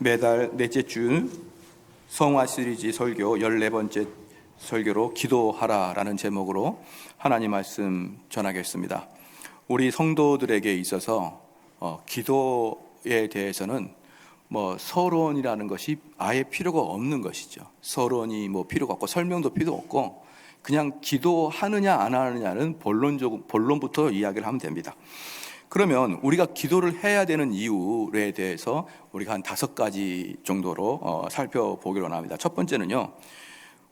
매달 넷째 주 성화 시리즈 설교 14번째 설교로 기도하라라는 제목으로 하나님 말씀 전하겠습니다. 우리 성도들에게 있어서 기도에 대해서는 서론이라는 것이 아예 필요가 없는 것이죠. 서론이 필요가 없고 설명도 필요 없고 그냥 기도하느냐 안 하느냐는 본론부터 이야기를 하면 됩니다. 그러면 우리가 기도를 해야 되는 이유에 대해서 우리가 한 5가지 정도로 살펴보기로 합니다. 첫 번째는요,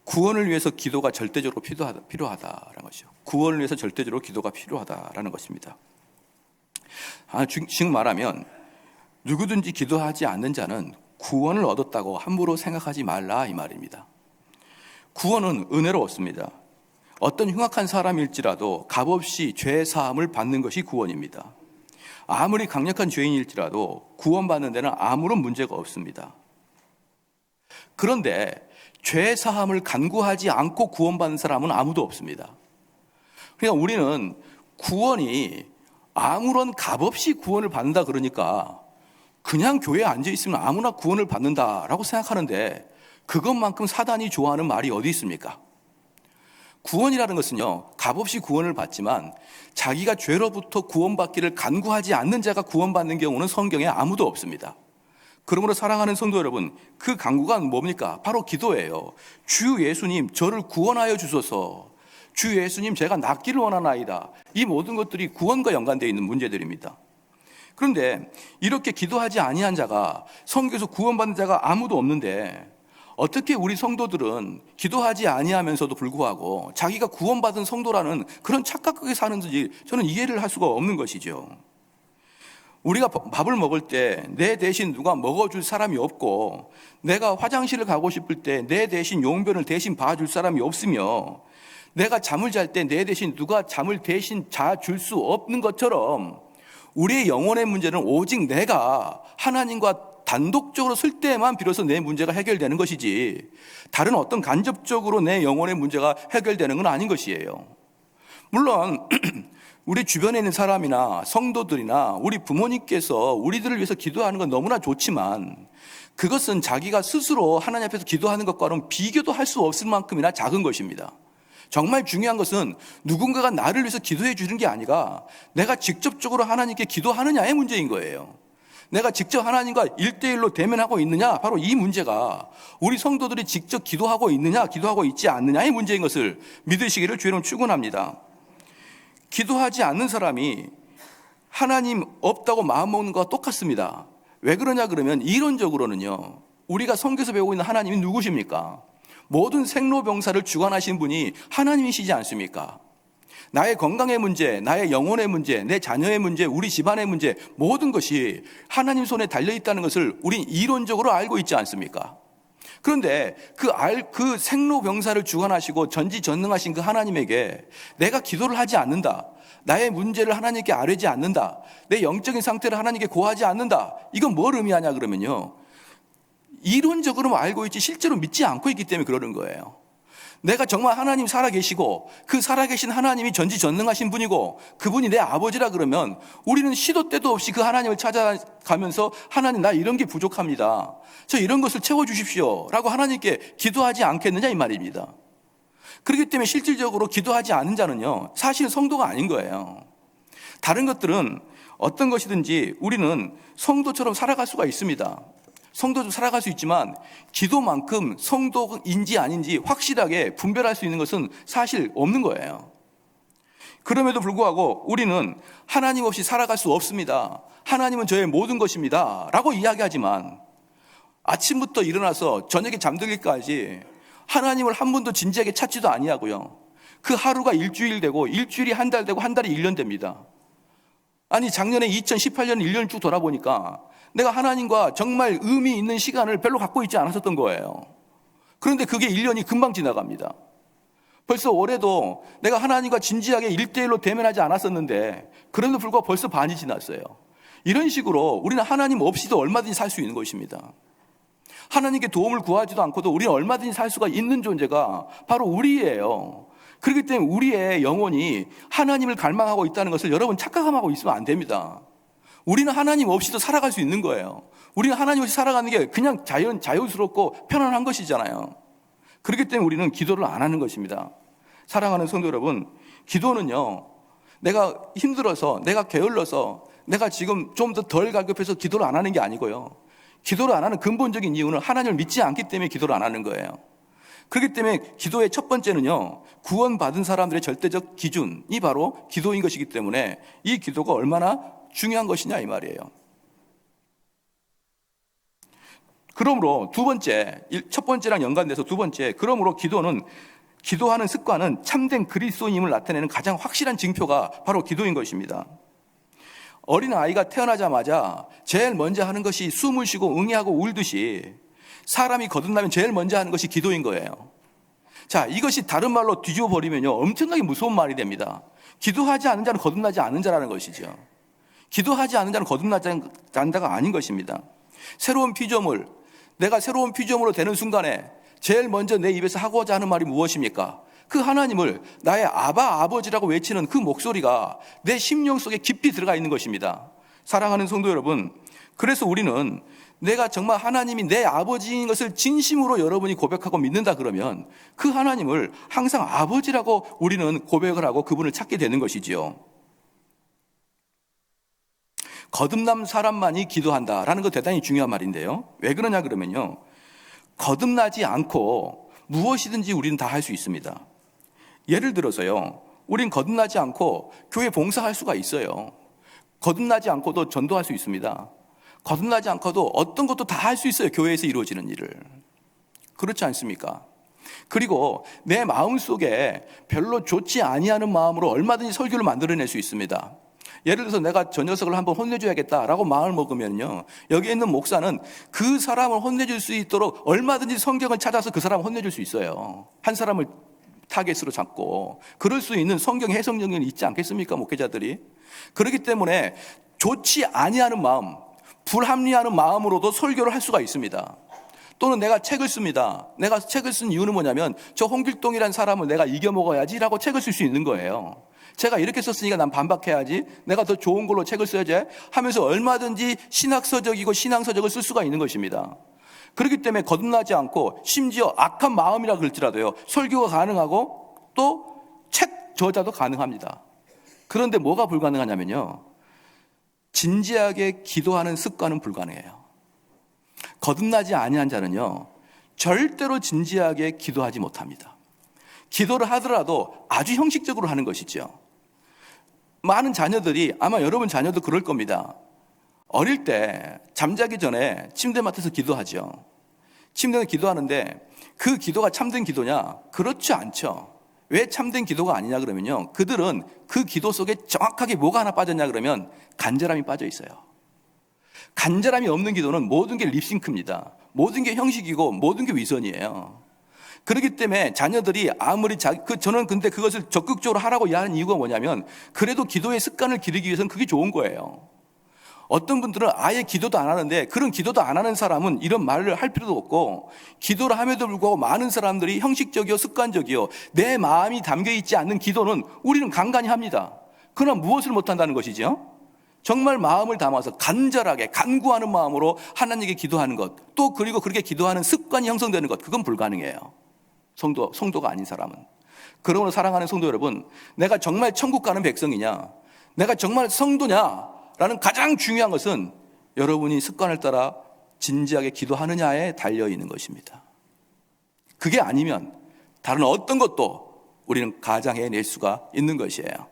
구원을 위해서 기도가 절대적으로 필요하다라는 것이죠. 구원을 위해서 절대적으로 기도가 필요하다라는 것입니다. 지금 말하면 누구든지 기도하지 않는 자는 구원을 얻었다고 함부로 생각하지 말라 이 말입니다. 구원은 은혜로 얻습니다. 어떤 흉악한 사람일지라도 값없이 죄 사함을 받는 것이 구원입니다. 아무리 강력한 죄인일지라도 구원받는 데는 아무런 문제가 없습니다. 그런데 죄 사함을 간구하지 않고 구원받는 사람은 아무도 없습니다. 그러니까 우리는 구원이 아무런 값없이 구원을 받는다 그러니까 그냥 교회에 앉아있으면 아무나 구원을 받는다라고 생각하는데 그것만큼 사단이 좋아하는 말이 어디 있습니까? 구원이라는 것은요, 값없이 구원을 받지만 자기가 죄로부터 구원받기를 간구하지 않는 자가 구원받는 경우는 성경에 아무도 없습니다. 그러므로 사랑하는 성도 여러분, 그 간구가 뭡니까? 바로 기도예요. 주 예수님, 저를 구원하여 주소서. 주 예수님, 제가 낫기를 원하나이다. 이 모든 것들이 구원과 연관되어 있는 문제들입니다. 그런데 이렇게 기도하지 아니한 자가, 성경에서 구원받는 자가 아무도 없는데 어떻게 우리 성도들은 기도하지 아니하면서도 불구하고 자기가 구원받은 성도라는 그런 착각하게 사는지 저는 이해를 할 수가 없는 것이죠. 우리가 밥을 먹을 때 내 대신 누가 먹어줄 사람이 없고, 내가 화장실을 가고 싶을 때 내 대신 용변을 대신 봐줄 사람이 없으며, 내가 잠을 잘 때 내 대신 누가 잠을 대신 자줄 수 없는 것처럼 우리의 영혼의 문제는 오직 내가 하나님과 단독적으로 쓸 때만 비로소 내 문제가 해결되는 것이지 다른 어떤 간접적으로 내 영혼의 문제가 해결되는 건 아닌 것이에요. 물론 우리 주변에 있는 사람이나 성도들이나 우리 부모님께서 우리들을 위해서 기도하는 건 너무나 좋지만 그것은 자기가 스스로 하나님 앞에서 기도하는 것과는 비교도 할 수 없을 만큼이나 작은 것입니다. 정말 중요한 것은 누군가가 나를 위해서 기도해 주는 게 아니라 내가 직접적으로 하나님께 기도하느냐의 문제인 거예요. 내가 직접 하나님과 1대1로 대면하고 있느냐, 바로 이 문제가 우리 성도들이 직접 기도하고 있느냐, 기도하고 있지 않느냐의 문제인 것을 믿으시기를 주의로 축원합니다. 기도하지 않는 사람이 하나님 없다고 마음먹는 것과 똑같습니다. 왜 그러냐 그러면 이론적으로는요, 우리가 성경에서 배우고 있는 하나님이 누구십니까? 모든 생로병사를 주관하신 분이 하나님이시지 않습니까? 나의 건강의 문제, 나의 영혼의 문제, 내 자녀의 문제, 우리 집안의 문제, 모든 것이 하나님 손에 달려있다는 것을 우린 이론적으로 알고 있지 않습니까? 그런데 그 생로병사를 주관하시고 전지전능하신 그 하나님에게 내가 기도를 하지 않는다, 나의 문제를 하나님께 아뢰지 않는다, 내 영적인 상태를 하나님께 고하지 않는다, 이건 뭘 의미하냐 그러면요, 이론적으로 알고 있지 실제로 믿지 않고 있기 때문에 그러는 거예요. 내가 정말 하나님 살아계시고 그 살아계신 하나님이 전지전능하신 분이고 그분이 내 아버지라 그러면 우리는 시도 때도 없이 그 하나님을 찾아가면서 하나님, 나 이런 게 부족합니다, 저 이런 것을 채워주십시오 라고 하나님께 기도하지 않겠느냐 이 말입니다. 그렇기 때문에 실질적으로 기도하지 않은 자는요, 사실 성도가 아닌 거예요. 다른 것들은 어떤 것이든지 우리는 성도처럼 살아갈 수가 있습니다. 성도도 살아갈 수 있지만 기도만큼 성도인지 아닌지 확실하게 분별할 수 있는 것은 사실 없는 거예요. 그럼에도 불구하고 우리는 하나님 없이 살아갈 수 없습니다, 하나님은 저의 모든 것입니다 라고 이야기하지만 아침부터 일어나서 저녁에 잠들기까지 하나님을 한 번도 진지하게 찾지도 아니하고요, 그 하루가 일주일 되고 일주일이 한 달 되고 한 달이 1년 됩니다. 아니 작년에 2018년 1년을 쭉 돌아보니까 내가 하나님과 정말 의미 있는 시간을 별로 갖고 있지 않았었던 거예요. 그런데 그게 1년이 금방 지나갑니다. 벌써 올해도 내가 하나님과 진지하게 1대1로 대면하지 않았었는데 그럼에도 불구하고 벌써 반이 지났어요. 이런 식으로 우리는 하나님 없이도 얼마든지 살 수 있는 것입니다. 하나님께 도움을 구하지도 않고도 우리는 얼마든지 살 수가 있는 존재가 바로 우리예요. 그렇기 때문에 우리의 영혼이 하나님을 갈망하고 있다는 것을 여러분 착각하고 있으면 안 됩니다. 우리는 하나님 없이도 살아갈 수 있는 거예요. 우리는 하나님 없이 살아가는 게 그냥 자연스럽고 편안한 것이잖아요. 그렇기 때문에 우리는 기도를 안 하는 것입니다. 사랑하는 성도 여러분, 기도는요, 내가 힘들어서, 내가 게을러서, 내가 지금 좀 더 덜 갈급해서 기도를 안 하는 게 아니고요. 기도를 안 하는 근본적인 이유는 하나님을 믿지 않기 때문에 기도를 안 하는 거예요. 그렇기 때문에 기도의 첫 번째는요, 구원받은 사람들의 절대적 기준이 바로 기도인 것이기 때문에 이 기도가 얼마나 중요한 것이냐 이 말이에요. 그러므로 두 번째, 첫 번째랑 연관돼서 두 번째, 그러므로 기도하는 습관은 참된 그리스도인임을 나타내는 가장 확실한 징표가 바로 기도인 것입니다. 어린 아이가 태어나자마자 제일 먼저 하는 것이 숨을 쉬고 응애하고 울듯이 사람이 거듭나면 제일 먼저 하는 것이 기도인 거예요. 자, 이것이 다른 말로 뒤집어 버리면요, 엄청나게 무서운 말이 됩니다. 기도하지 않은 자는 거듭나지 않은 자라는 것이죠. 기도하지 않은 자는 거듭나지 않은 자가 아닌 것입니다. 내가 새로운 피조물로 되는 순간에 제일 먼저 내 입에서 하고자 하는 말이 무엇입니까? 그 하나님을 나의 아버지라고 외치는 그 목소리가 내 심령 속에 깊이 들어가 있는 것입니다. 사랑하는 성도 여러분, 그래서 우리는 내가 정말 하나님이 내 아버지인 것을 진심으로 여러분이 고백하고 믿는다 그러면 그 하나님을 항상 아버지라고 우리는 고백을 하고 그분을 찾게 되는 것이지요. 거듭난 사람만이 기도한다라는 거 대단히 중요한 말인데요. 왜 그러냐 그러면요, 거듭나지 않고 무엇이든지 우리는 다 할 수 있습니다. 예를 들어서요, 우린 거듭나지 않고 교회 봉사할 수가 있어요. 거듭나지 않고도 전도할 수 있습니다. 거듭나지 않고도 어떤 것도 다 할 수 있어요. 교회에서 이루어지는 일을. 그렇지 않습니까? 그리고 내 마음속에 별로 좋지 아니하는 마음으로 얼마든지 설교를 만들어낼 수 있습니다. 예를 들어서 내가 저 녀석을 한번 혼내줘야겠다라고 마음을 먹으면요, 여기 있는 목사는 그 사람을 혼내줄 수 있도록 얼마든지 성경을 찾아서 그 사람을 혼내줄 수 있어요. 한 사람을 타겟으로 잡고. 그럴 수 있는 성경 해석 능력이 있지 않겠습니까, 목회자들이? 그렇기 때문에 좋지 아니하는 마음, 불합리하는 마음으로도 설교를 할 수가 있습니다. 또는 내가 책을 씁니다. 내가 책을 쓴 이유는 뭐냐면 저 홍길동이라는 사람을 내가 이겨먹어야지라고 책을 쓸 수 있는 거예요. 제가 이렇게 썼으니까 난 반박해야지, 내가 더 좋은 걸로 책을 써야지 하면서 얼마든지 신학서적이고 신앙서적을 쓸 수가 있는 것입니다. 그렇기 때문에 거듭나지 않고 심지어 악한 마음이라 그럴지라도요, 설교가 가능하고 또 책 저자도 가능합니다. 그런데 뭐가 불가능하냐면요, 진지하게 기도하는 습관은 불가능해요. 거듭나지 아니한 자는요, 절대로 진지하게 기도하지 못합니다. 기도를 하더라도 아주 형식적으로 하는 것이죠. 많은 자녀들이, 아마 여러분 자녀도 그럴 겁니다. 어릴 때 잠자기 전에 침대맡에서 기도하죠. 침대에서 기도하는데 그 기도가 참된 기도냐? 그렇지 않죠. 왜 참된 기도가 아니냐 그러면요, 그들은 그 기도 속에 정확하게 뭐가 하나 빠졌냐 그러면 간절함이 빠져 있어요. 간절함이 없는 기도는 모든 게 립싱크입니다. 모든 게 형식이고 모든 게 위선이에요. 그렇기 때문에 자녀들이 아무리 저는 근데 그것을 적극적으로 하라고 하는 이유가 뭐냐면, 그래도 기도의 습관을 기르기 위해서는 그게 좋은 거예요. 어떤 분들은 아예 기도도 안 하는데, 그런 기도도 안 하는 사람은 이런 말을 할 필요도 없고, 기도를 함에도 불구하고 많은 사람들이 형식적이요 습관적이요 내 마음이 담겨있지 않는 기도는 우리는 간간히 합니다. 그러나 무엇을 못한다는 것이죠? 정말 마음을 담아서 간절하게 간구하는 마음으로 하나님께 기도하는 것, 또 그리고 그렇게 기도하는 습관이 형성되는 것, 그건 불가능해요. 성도가 아닌 사람은. 그러므로 사랑하는 성도 여러분, 내가 정말 천국 가는 백성이냐, 내가 정말 성도냐 라는 가장 중요한 것은 여러분이 습관을 따라 진지하게 기도하느냐에 달려있는 것입니다. 그게 아니면 다른 어떤 것도 우리는 가장해낼 수가 있는 것이에요.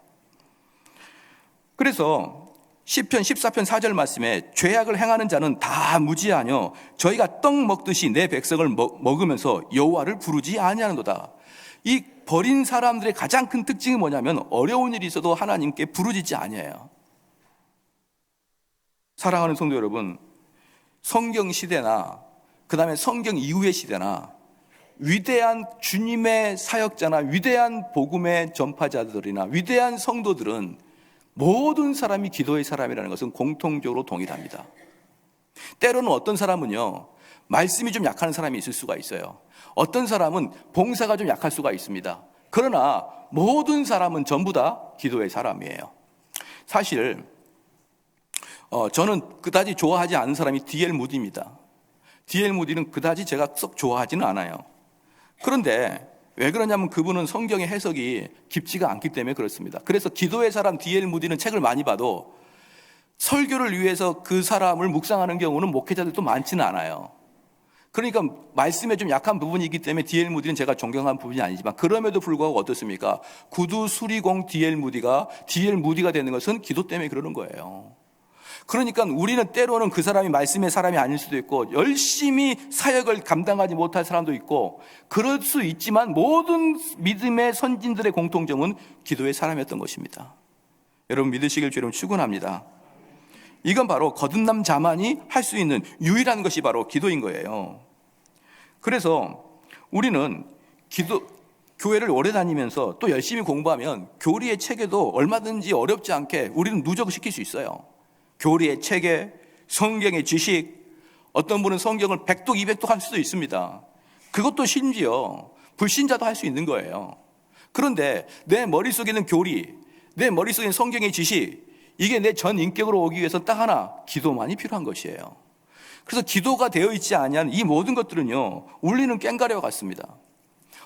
그래서 시편 14편 4절 말씀에 죄악을 행하는 자는 다 무지하뇨 저희가 떡 먹듯이 내 백성을 먹으면서 여호와를 부르지 아니하는도다. 이 버린 사람들의 가장 큰 특징이 뭐냐면 어려운 일이 있어도 하나님께 부르짖지 아니해요. 사랑하는 성도 여러분, 성경 시대나 그 다음에 성경 이후의 시대나 위대한 주님의 사역자나 위대한 복음의 전파자들이나 위대한 성도들은 모든 사람이 기도의 사람이라는 것은 공통적으로 동일합니다. 때로는 어떤 사람은요, 말씀이 좀 약한 사람이 있을 수가 있어요. 어떤 사람은 봉사가 좀 약할 수가 있습니다. 그러나 모든 사람은 전부 다 기도의 사람이에요. 사실 저는 그다지 좋아하지 않는 사람이 D.L. 무디입니다. D.L. 무디는 그다지 제가 썩 좋아하지는 않아요. 그런데 왜 그러냐면 그분은 성경의 해석이 깊지가 않기 때문에 그렇습니다. 그래서 기도의 사람 D.L. 무디는 책을 많이 봐도 설교를 위해서 그 사람을 묵상하는 경우는 목회자들도 많지는 않아요. 그러니까 말씀에 좀 약한 부분이 있기 때문에 D.L. 무디는 제가 존경하는 부분이 아니지만 그럼에도 불구하고 어떻습니까? 구두 수리공 D.L. 무디가 되는 것은 기도 때문에 그러는 거예요. 그러니까 우리는 때로는 그 사람이 말씀의 사람이 아닐 수도 있고 열심히 사역을 감당하지 못할 사람도 있고 그럴 수 있지만 모든 믿음의 선진들의 공통점은 기도의 사람이었던 것입니다. 여러분 믿으시길 주로 축원합니다. 이건 바로 거듭남 자만이 할 수 있는 유일한 것이 바로 기도인 거예요. 그래서 우리는 교회를 오래 다니면서 또 열심히 공부하면 교리의 체계도 얼마든지 어렵지 않게 우리는 누적시킬 수 있어요. 교리의 체계, 성경의 지식, 어떤 분은 성경을 100독, 200독 할 수도 있습니다. 그것도 심지어 불신자도 할 수 있는 거예요. 그런데 내 머릿속에 있는 교리, 내 머릿속에 있는 성경의 지식, 이게 내 전 인격으로 오기 위해서 딱 하나, 기도만이 필요한 것이에요. 그래서 기도가 되어 있지 않은 이 모든 것들은요, 울리는 꽹과리와 같습니다.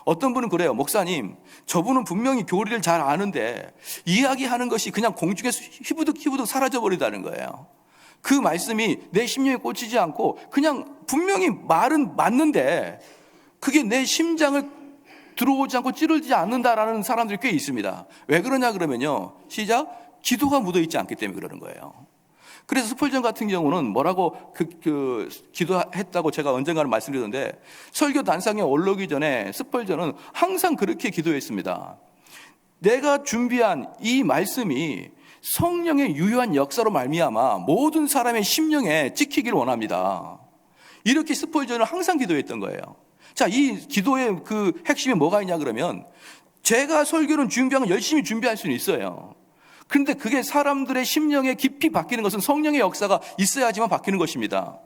어떤 분은 그래요. 목사님, 저분은 분명히 교리를 잘 아는데 이야기하는 것이 그냥 공중에서 희부득 사라져버리다는 거예요. 그 말씀이 내 심령에 꽂히지 않고 그냥 분명히 말은 맞는데 그게 내 심장을 들어오지 않고 찌르지 않는다라는 사람들이 꽤 있습니다. 왜 그러냐 그러면요, 시작, 기도가 묻어있지 않기 때문에 그러는 거예요. 그래서 스펄전 같은 경우는 뭐라고 기도했다고 제가 언젠가는 말씀드렸는데, 설교 단상에 올라오기 전에 스펄전은 항상 그렇게 기도했습니다. 내가 준비한 이 말씀이 성령의 유효한 역사로 말미암아 모든 사람의 심령에 찍히기를 원합니다. 이렇게 스펄전은 항상 기도했던 거예요. 자, 이 기도의 그 핵심이 뭐가 있냐 그러면, 제가 설교는 준비한 건 열심히 준비할 수는 있어요. 그런데 그게 사람들의 심령에 깊이 박히는 것은 성령의 역사가 있어야지만 박히는 것입니다.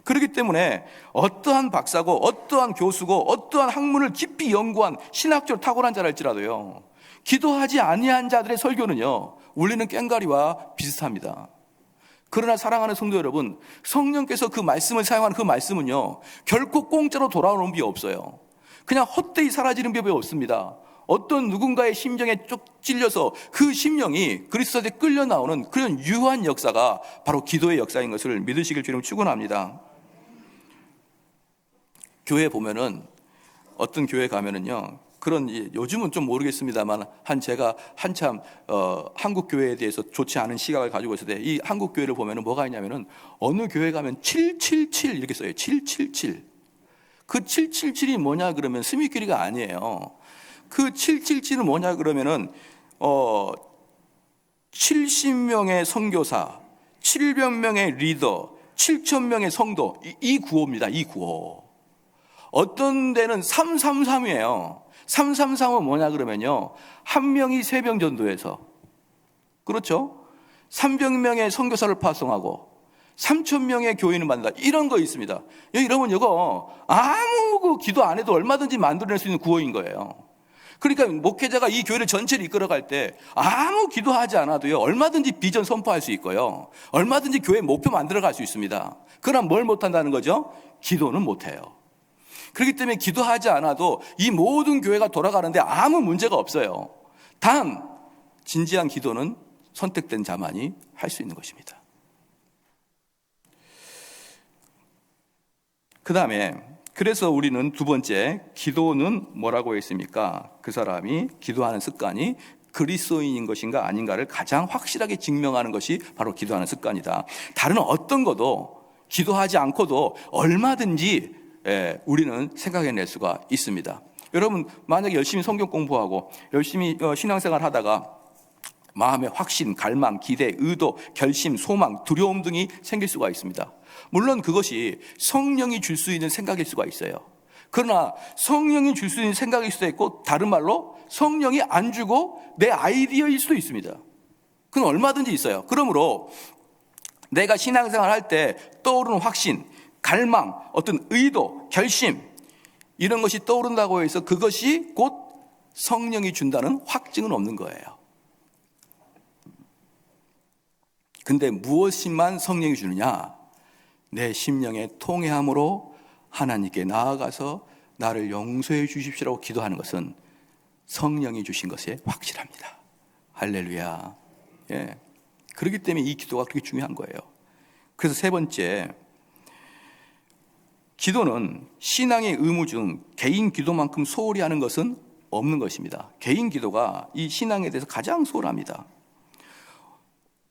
그렇기 때문에 어떠한 박사고 어떠한 교수고 어떠한 학문을 깊이 연구한 신학적으로 탁월한 자랄지라도요, 기도하지 아니한 자들의 설교는요, 울리는 꽹과리와 비슷합니다. 그러나 사랑하는 성도 여러분, 성령께서 그 말씀을 사용하는 그 말씀은요, 결코 공짜로 돌아오는 법이 없어요. 그냥 헛되이 사라지는 법이 없습니다. 어떤 누군가의 심정에 쭉 찔려서 그 심령이 그리스도에 끌려 나오는 그런 유한 역사가 바로 기도의 역사인 것을 믿으시길 주님 축원합니다. 교회 보면은, 어떤 교회 가면은요, 그런, 요즘은 좀 모르겠습니다만 제가 한참 한국 교회에 대해서 좋지 않은 시각을 가지고 있을 때 이 한국 교회를 보면은 뭐가 있냐면은 어느 교회 가면 777 이렇게 써요. 777. 그 777이 뭐냐 그러면 스미끼리가 아니에요. 그 777은 뭐냐 그러면은 70명의 선교사, 700명의 리더, 7,000명의 성도, 이 구호입니다. 이 구호. 어떤 데는 333이에요. 333은 뭐냐 그러면요, 한 명이 새벽 전도해서, 그렇죠? 300명의 선교사를 파송하고 3,000명의 교인을 만든다, 이런 거 있습니다. 여러분, 이거 아무 기도 안 해도 얼마든지 만들어낼 수 있는 구호인 거예요. 그러니까 목회자가 이 교회를 전체를 이끌어갈 때 아무 기도하지 않아도요, 얼마든지 비전 선포할 수 있고요, 얼마든지 교회 목표 만들어갈 수 있습니다. 그러나 뭘 못한다는 거죠? 기도는 못해요. 그렇기 때문에 기도하지 않아도 이 모든 교회가 돌아가는데 아무 문제가 없어요. 단 진지한 기도는 선택된 자만이 할 수 있는 것입니다. 그 다음에, 그래서 우리는 두 번째, 기도는 뭐라고 했습니까? 그 사람이 기도하는 습관이 그리스도인인 것인가 아닌가를 가장 확실하게 증명하는 것이 바로 기도하는 습관이다. 다른 어떤 것도 기도하지 않고도 얼마든지 우리는 생각해낼 수가 있습니다. 여러분, 만약에 열심히 성경 공부하고 열심히 신앙생활 하다가 마음에 확신, 갈망, 기대, 의도, 결심, 소망, 두려움 등이 생길 수가 있습니다. 물론 그것이 성령이 줄 수 있는 생각일 수가 있어요. 그러나 성령이 줄 수 있는 생각일 수도 있고, 다른 말로 성령이 안 주고 내 아이디어일 수도 있습니다. 그건 얼마든지 있어요. 그러므로 내가 신앙생활 할 때 떠오르는 확신, 갈망, 어떤 의도, 결심, 이런 것이 떠오른다고 해서 그것이 곧 성령이 준다는 확증은 없는 거예요. 근데 무엇만 성령이 주느냐? 내 심령의 통회함으로 하나님께 나아가서 나를 용서해 주십시오라고 기도하는 것은 성령이 주신 것에 확실합니다. 할렐루야. 예. 그렇기 때문에 이 기도가 그렇게 중요한 거예요. 그래서 세 번째, 기도는 신앙의 의무 중 개인 기도만큼 소홀히 하는 것은 없는 것입니다. 개인 기도가 이 신앙에 대해서 가장 소홀합니다.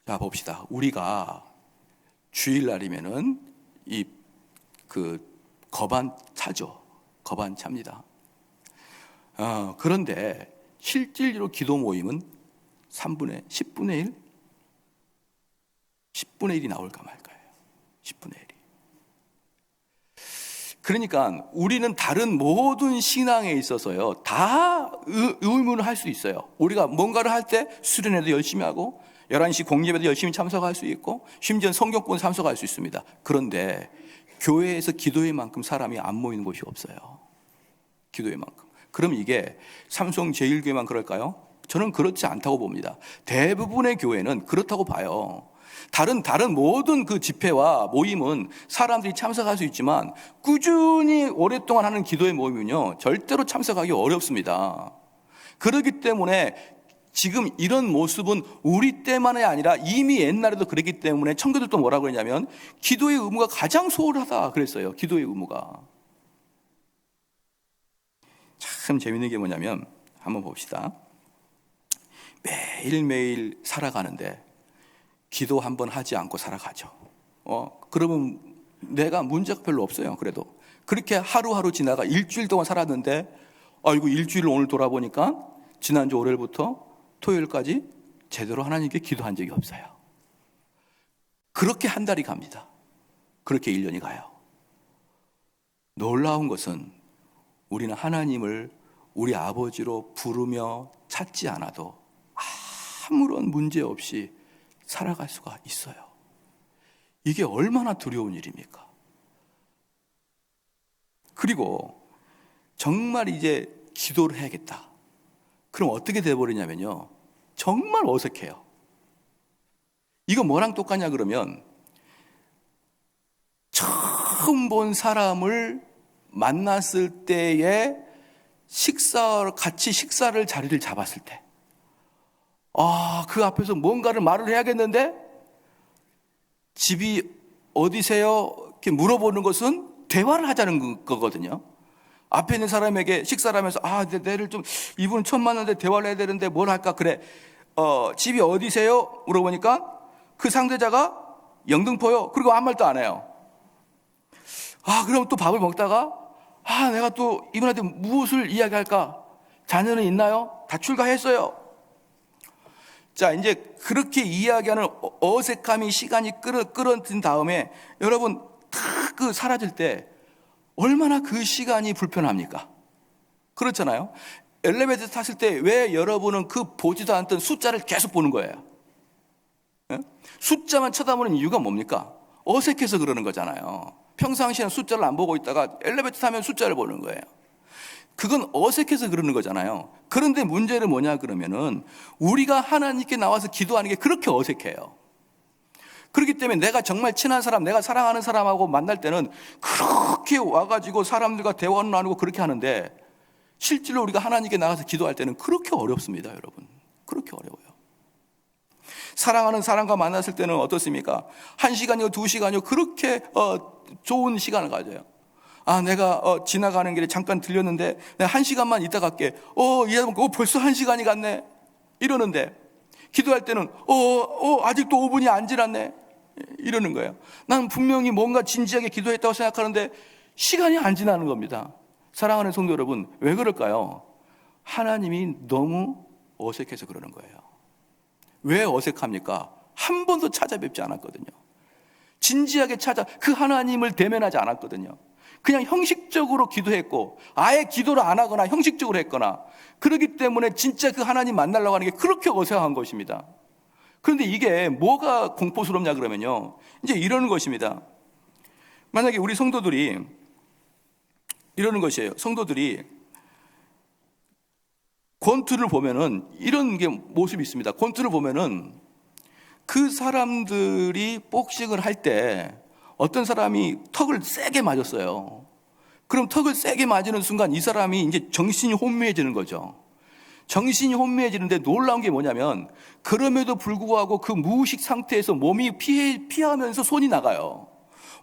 자, 봅시다. 우리가 주일날이면은 거반 차죠. 거반 차입니다. 그런데 실질로 기도 모임은 10분의 1? 10분의 1이 나올까 말까요? 10분의 1이. 그러니까 우리는 다른 모든 신앙에 있어서요, 다 의문을 할 수 있어요. 우리가 뭔가를 할 때 수련회도 열심히 하고 11시 공예배도 열심히 참석할 수 있고 심지어 성경권 참석할 수 있습니다. 그런데 교회에서 기도회 만큼 사람이 안 모이는 곳이 없어요. 기도회 만큼. 그럼 이게 삼성 제일교회만 그럴까요? 저는 그렇지 않다고 봅니다. 대부분의 교회는 그렇다고 봐요. 다른 모든 그 집회와 모임은 사람들이 참석할 수 있지만 꾸준히 오랫동안 하는 기도의 모임은요, 절대로 참석하기 어렵습니다. 그렇기 때문에 지금 이런 모습은 우리 때만이 아니라 이미 옛날에도 그랬기 때문에 청교도도 뭐라고 그랬냐면 기도의 의무가 가장 소홀하다 그랬어요. 기도의 의무가. 참 재밌는 게 뭐냐면 한번 봅시다. 매일매일 살아가는데 기도 한번 하지 않고 살아가죠. 그러면 내가 문제가 별로 없어요. 그래도 그렇게 하루하루 지나가 일주일 동안 살았는데 아이고 일주일을 오늘 돌아보니까 지난주 월요일부터 토요일까지 제대로 하나님께 기도한 적이 없어요. 그렇게 한 달이 갑니다. 그렇게 1년이 가요. 놀라운 것은 우리는 하나님을 우리 아버지로 부르며 찾지 않아도 아무런 문제 없이 살아갈 수가 있어요. 이게 얼마나 두려운 일입니까? 그리고 정말 이제 기도를 해야겠다. 그럼 어떻게 돼버리냐면요, 정말 어색해요. 이거 뭐랑 똑같냐 그러면 처음 본 사람을 만났을 때에 같이 식사를 자리를 잡았을 때, 그 앞에서 뭔가를 말을 해야겠는데 집이 어디세요? 이렇게 물어보는 것은 대화를 하자는 거거든요. 앞에 있는 사람에게 식사를 하면서 내를 좀 이분은 처음 만났는데 대화를 해야 되는데 뭘 할까? 그래, 집이 어디세요? 물어보니까 그 상대자가 영등포요. 그리고 아무 말도 안 해요. 그럼 또 밥을 먹다가 내가 또 이분한테 무엇을 이야기할까? 자녀는 있나요? 다 출가했어요. 자, 이제 그렇게 이야기하는 어색함이 시간이 끌어든 다음에 여러분 딱 사라질 때 얼마나 그 시간이 불편합니까? 그렇잖아요. 엘리베이터 탔을 때 왜 여러분은 그 보지도 않던 숫자를 계속 보는 거예요? 숫자만 쳐다보는 이유가 뭡니까? 어색해서 그러는 거잖아요. 평상시에는 숫자를 안 보고 있다가 엘리베이터 타면 숫자를 보는 거예요. 그건 어색해서 그러는 거잖아요. 그런데 문제는 뭐냐 그러면은 우리가 하나님께 나와서 기도하는 게 그렇게 어색해요. 그렇기 때문에 내가 정말 친한 사람, 내가 사랑하는 사람하고 만날 때는 그렇게 와가지고 사람들과 대화를 나누고 그렇게 하는데 실제로 우리가 하나님께 나가서 기도할 때는 그렇게 어렵습니다, 여러분. 그렇게 어려워요. 사랑하는 사람과 만났을 때는 어떻습니까? 1시간이요, 2시간이요, 그렇게 좋은 시간을 가져요. 내가 지나가는 길에 잠깐 들렸는데 내가 1시간만 있다 갈게. 벌써 1시간이 갔네. 이러는데 기도할 때는 아직도 5분이 안 지났네. 이러는 거예요. 난 분명히 뭔가 진지하게 기도했다고 생각하는데 시간이 안 지나는 겁니다. 사랑하는 성도 여러분, 왜 그럴까요? 하나님이 너무 어색해서 그러는 거예요. 왜 어색합니까? 한 번도 찾아뵙지 않았거든요. 진지하게 그 하나님을 대면하지 않았거든요. 그냥 형식적으로 기도했고 아예 기도를 안 하거나 형식적으로 했거나, 그렇기 때문에 진짜 그 하나님 만나려고 하는 게 그렇게 어색한 것입니다. 그런데 이게 뭐가 공포스럽냐 그러면요, 이제 이러는 것입니다. 만약에 우리 성도들이 이러는 것이에요. 성도들이 권투를 보면은 이런 게 모습이 있습니다. 권투를 보면은 그 사람들이 복싱을 할 때 어떤 사람이 턱을 세게 맞았어요. 그럼 턱을 세게 맞는 순간 이 사람이 이제 정신이 혼미해지는 거죠. 정신이 혼미해지는데 놀라운 게 뭐냐면 그럼에도 불구하고 그 무의식 상태에서 몸이 피하면서 손이 나가요.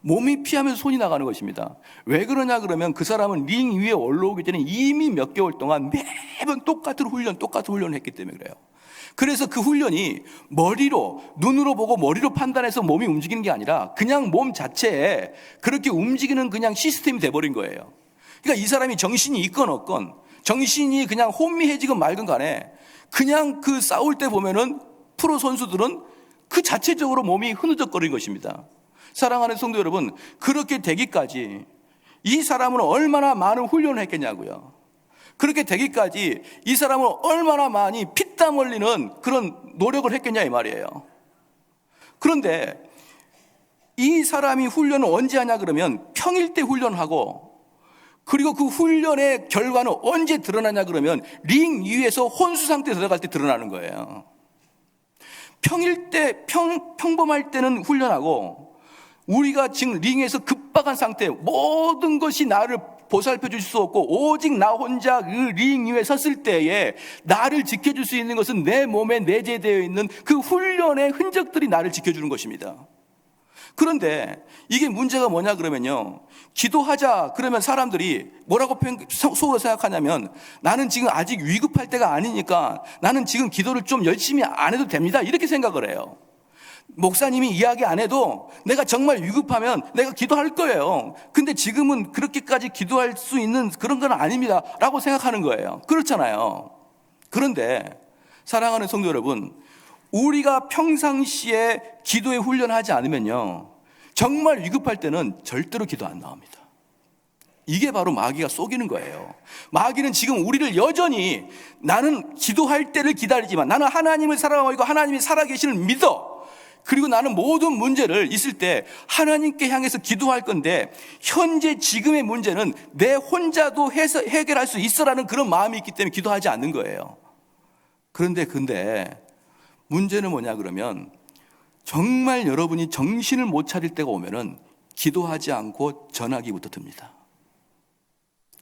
몸이 피하면서 손이 나가는 것입니다. 왜 그러냐 그러면 그 사람은 링 위에 올라오기 전에 이미 몇 개월 동안 매번 똑같은 훈련을 했기 때문에 그래요. 그래서 그 훈련이 머리로, 눈으로 보고 머리로 판단해서 몸이 움직이는 게 아니라 그냥 몸 자체에 그렇게 움직이는 그냥 시스템이 돼버린 거예요. 그러니까 이 사람이 정신이 있건 없건, 정신이 그냥 혼미해지건 말건 간에 그냥 그 싸울 때 보면은 프로 선수들은 그 자체적으로 몸이 흐느적거리는 것입니다. 사랑하는 성도 여러분, 그렇게 되기까지 이 사람은 얼마나 많은 훈련을 했겠냐고요. 그렇게 되기까지 이 사람은 얼마나 많이 피땀 흘리는 그런 노력을 했겠냐 이 말이에요. 그런데 이 사람이 훈련을 언제 하냐 그러면 평일 때 훈련하고, 그리고 그 훈련의 결과는 언제 드러나냐 그러면 링 위에서 혼수 상태에 들어갈 때 드러나는 거예요. 평일 때 평범할 때는 훈련하고, 우리가 지금 링에서 급박한 상태, 모든 것이 나를 보살펴 줄 수 없고 오직 나 혼자 그 링 위에 섰을 때에 나를 지켜줄 수 있는 것은 내 몸에 내재되어 있는 그 훈련의 흔적들이 나를 지켜주는 것입니다. 그런데 이게 문제가 뭐냐 그러면요, 기도하자 그러면 사람들이 뭐라고 속으로 생각하냐면 나는 지금 아직 위급할 때가 아니니까 나는 지금 기도를 좀 열심히 안 해도 됩니다, 이렇게 생각을 해요. 목사님이 이야기 안 해도 내가 정말 위급하면 내가 기도할 거예요. 근데 지금은 그렇게까지 기도할 수 있는 그런 건 아닙니다 라고 생각하는 거예요. 그렇잖아요. 그런데 사랑하는 성도 여러분, 우리가 평상시에 기도에 훈련하지 않으면요, 정말 위급할 때는 절대로 기도 안 나옵니다. 이게 바로 마귀가 속이는 거예요. 마귀는 지금 우리를 여전히 나는 기도할 때를 기다리지만 나는 하나님을 사랑하고 하나님이 살아계시는 믿어, 그리고 나는 모든 문제를 있을 때 하나님께 향해서 기도할 건데 현재 지금의 문제는 내 혼자도 해서 해결할 수 있어라는 그런 마음이 있기 때문에 기도하지 않는 거예요. 그런데 문제는 뭐냐 그러면 정말 여러분이 정신을 못 차릴 때가 오면은 기도하지 않고 전화기부터 듭니다.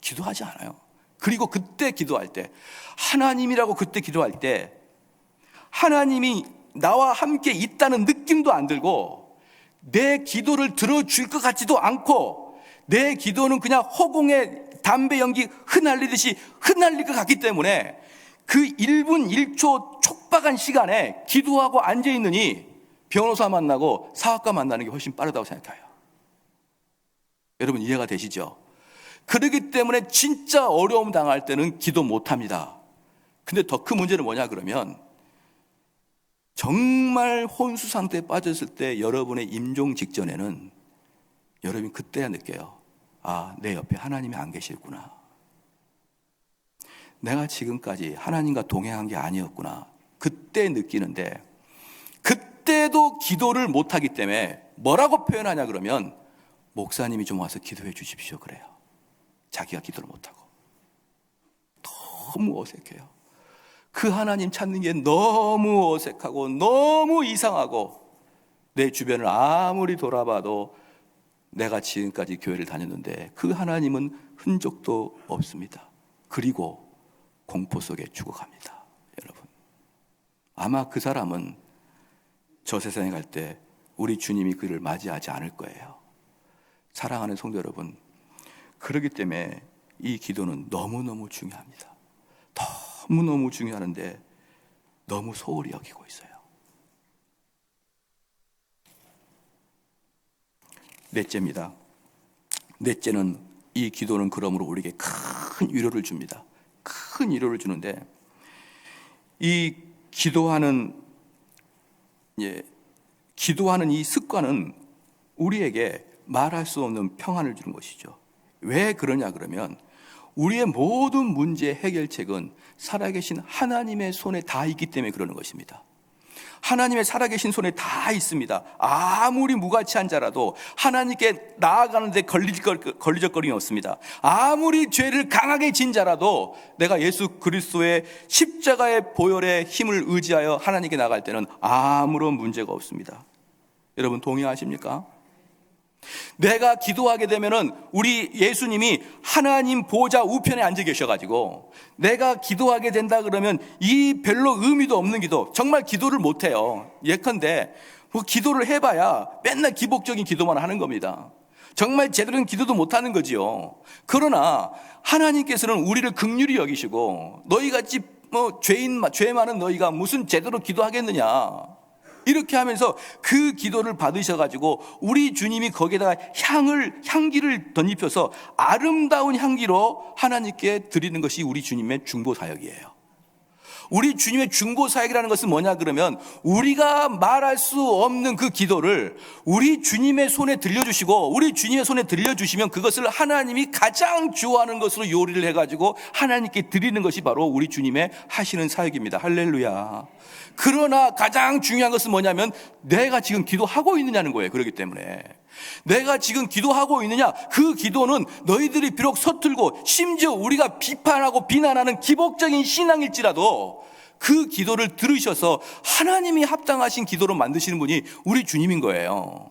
기도하지 않아요. 그리고 그때 기도할 때, 하나님이라고 그때 기도할 때 하나님이 나와 함께 있다는 느낌도 안 들고 내 기도를 들어줄 것 같지도 않고 내 기도는 그냥 허공에 담배 연기 흩날리듯이 흩날릴 것 같기 때문에 그 1분 1초 촉박한 시간에 기도하고 앉아있느니 변호사 만나고 사학과 만나는 게 훨씬 빠르다고 생각해요. 여러분 이해가 되시죠? 그렇기 때문에 진짜 어려움 당할 때는 기도 못합니다. 근데 더 큰 문제는 뭐냐 그러면 정말 혼수 상태에 빠졌을 때 여러분의 임종 직전에는 여러분이 그때야 느껴요. 아, 내 옆에 하나님이 안 계시구나. 내가 지금까지 하나님과 동행한 게 아니었구나. 그때 느끼는데 그때도 기도를 못하기 때문에 뭐라고 표현하냐 그러면 목사님이 좀 와서 기도해 주십시오 그래요. 자기가 기도를 못하고. 너무 어색해요. 그 하나님 찾는 게 너무 어색하고 너무 이상하고 내 주변을 아무리 돌아봐도 내가 지금까지 교회를 다녔는데 그 하나님은 흔적도 없습니다. 그리고 공포 속에 죽어갑니다. 여러분 아마 그 사람은 저 세상에 갈 때 우리 주님이 그를 맞이하지 않을 거예요. 사랑하는 성도 여러분, 그렇기 때문에 이 기도는 너무너무 중요합니다. 너무너무 중요한데 너무 소홀히 여기고 있어요. 넷째입니다. 넷째는 이 기도는 그러므로 우리에게 큰 위로를 줍니다. 큰 위로를 주는데 이 기도하는 이 습관은 우리에게 말할 수 없는 평안을 주는 것이죠. 왜 그러냐 그러면 우리의 모든 문제의 해결책은 살아계신 하나님의 손에 다 있기 때문에 그러는 것입니다. 하나님의 살아계신 손에 다 있습니다. 아무리 무가치한 자라도 하나님께 나아가는데 걸리적거림이 없습니다. 아무리 죄를 강하게 진 자라도 내가 예수 그리스도의 십자가의 보혈의 힘을 의지하여 하나님께 나갈 때는 아무런 문제가 없습니다. 여러분 동의하십니까? 내가 기도하게 되면은 우리 예수님이 하나님 보좌 우편에 앉아 계셔가지고 내가 기도하게 된다 그러면 이 별로 의미도 없는 기도, 정말 기도를 못해요. 예컨대 뭐 기도를 해봐야 맨날 기복적인 기도만 하는 겁니다. 정말 제대로 된 기도도 못하는 거지요. 그러나 하나님께서는 우리를 긍휼히 여기시고 너희같이 죄 많은 너희가 무슨 제대로 기도하겠느냐, 이렇게 하면서 그 기도를 받으셔가지고 우리 주님이 거기에다가 향기를 덧입혀서 아름다운 향기로 하나님께 드리는 것이 우리 주님의 중보 사역이에요. 우리 주님의 중보 사역이라는 것은 뭐냐 그러면 우리가 말할 수 없는 그 기도를 우리 주님의 손에 들려주시고 우리 주님의 손에 들려주시면 그것을 하나님이 가장 좋아하는 것으로 요리를 해가지고 하나님께 드리는 것이 바로 우리 주님의 하시는 사역입니다. 할렐루야. 그러나 가장 중요한 것은 뭐냐면 내가 지금 기도하고 있느냐는 거예요. 그렇기 때문에 내가 지금 기도하고 있느냐, 그 기도는 너희들이 비록 서툴고 심지어 우리가 비판하고 비난하는 기복적인 신앙일지라도 그 기도를 들으셔서 하나님이 합당하신 기도로 만드시는 분이 우리 주님인 거예요.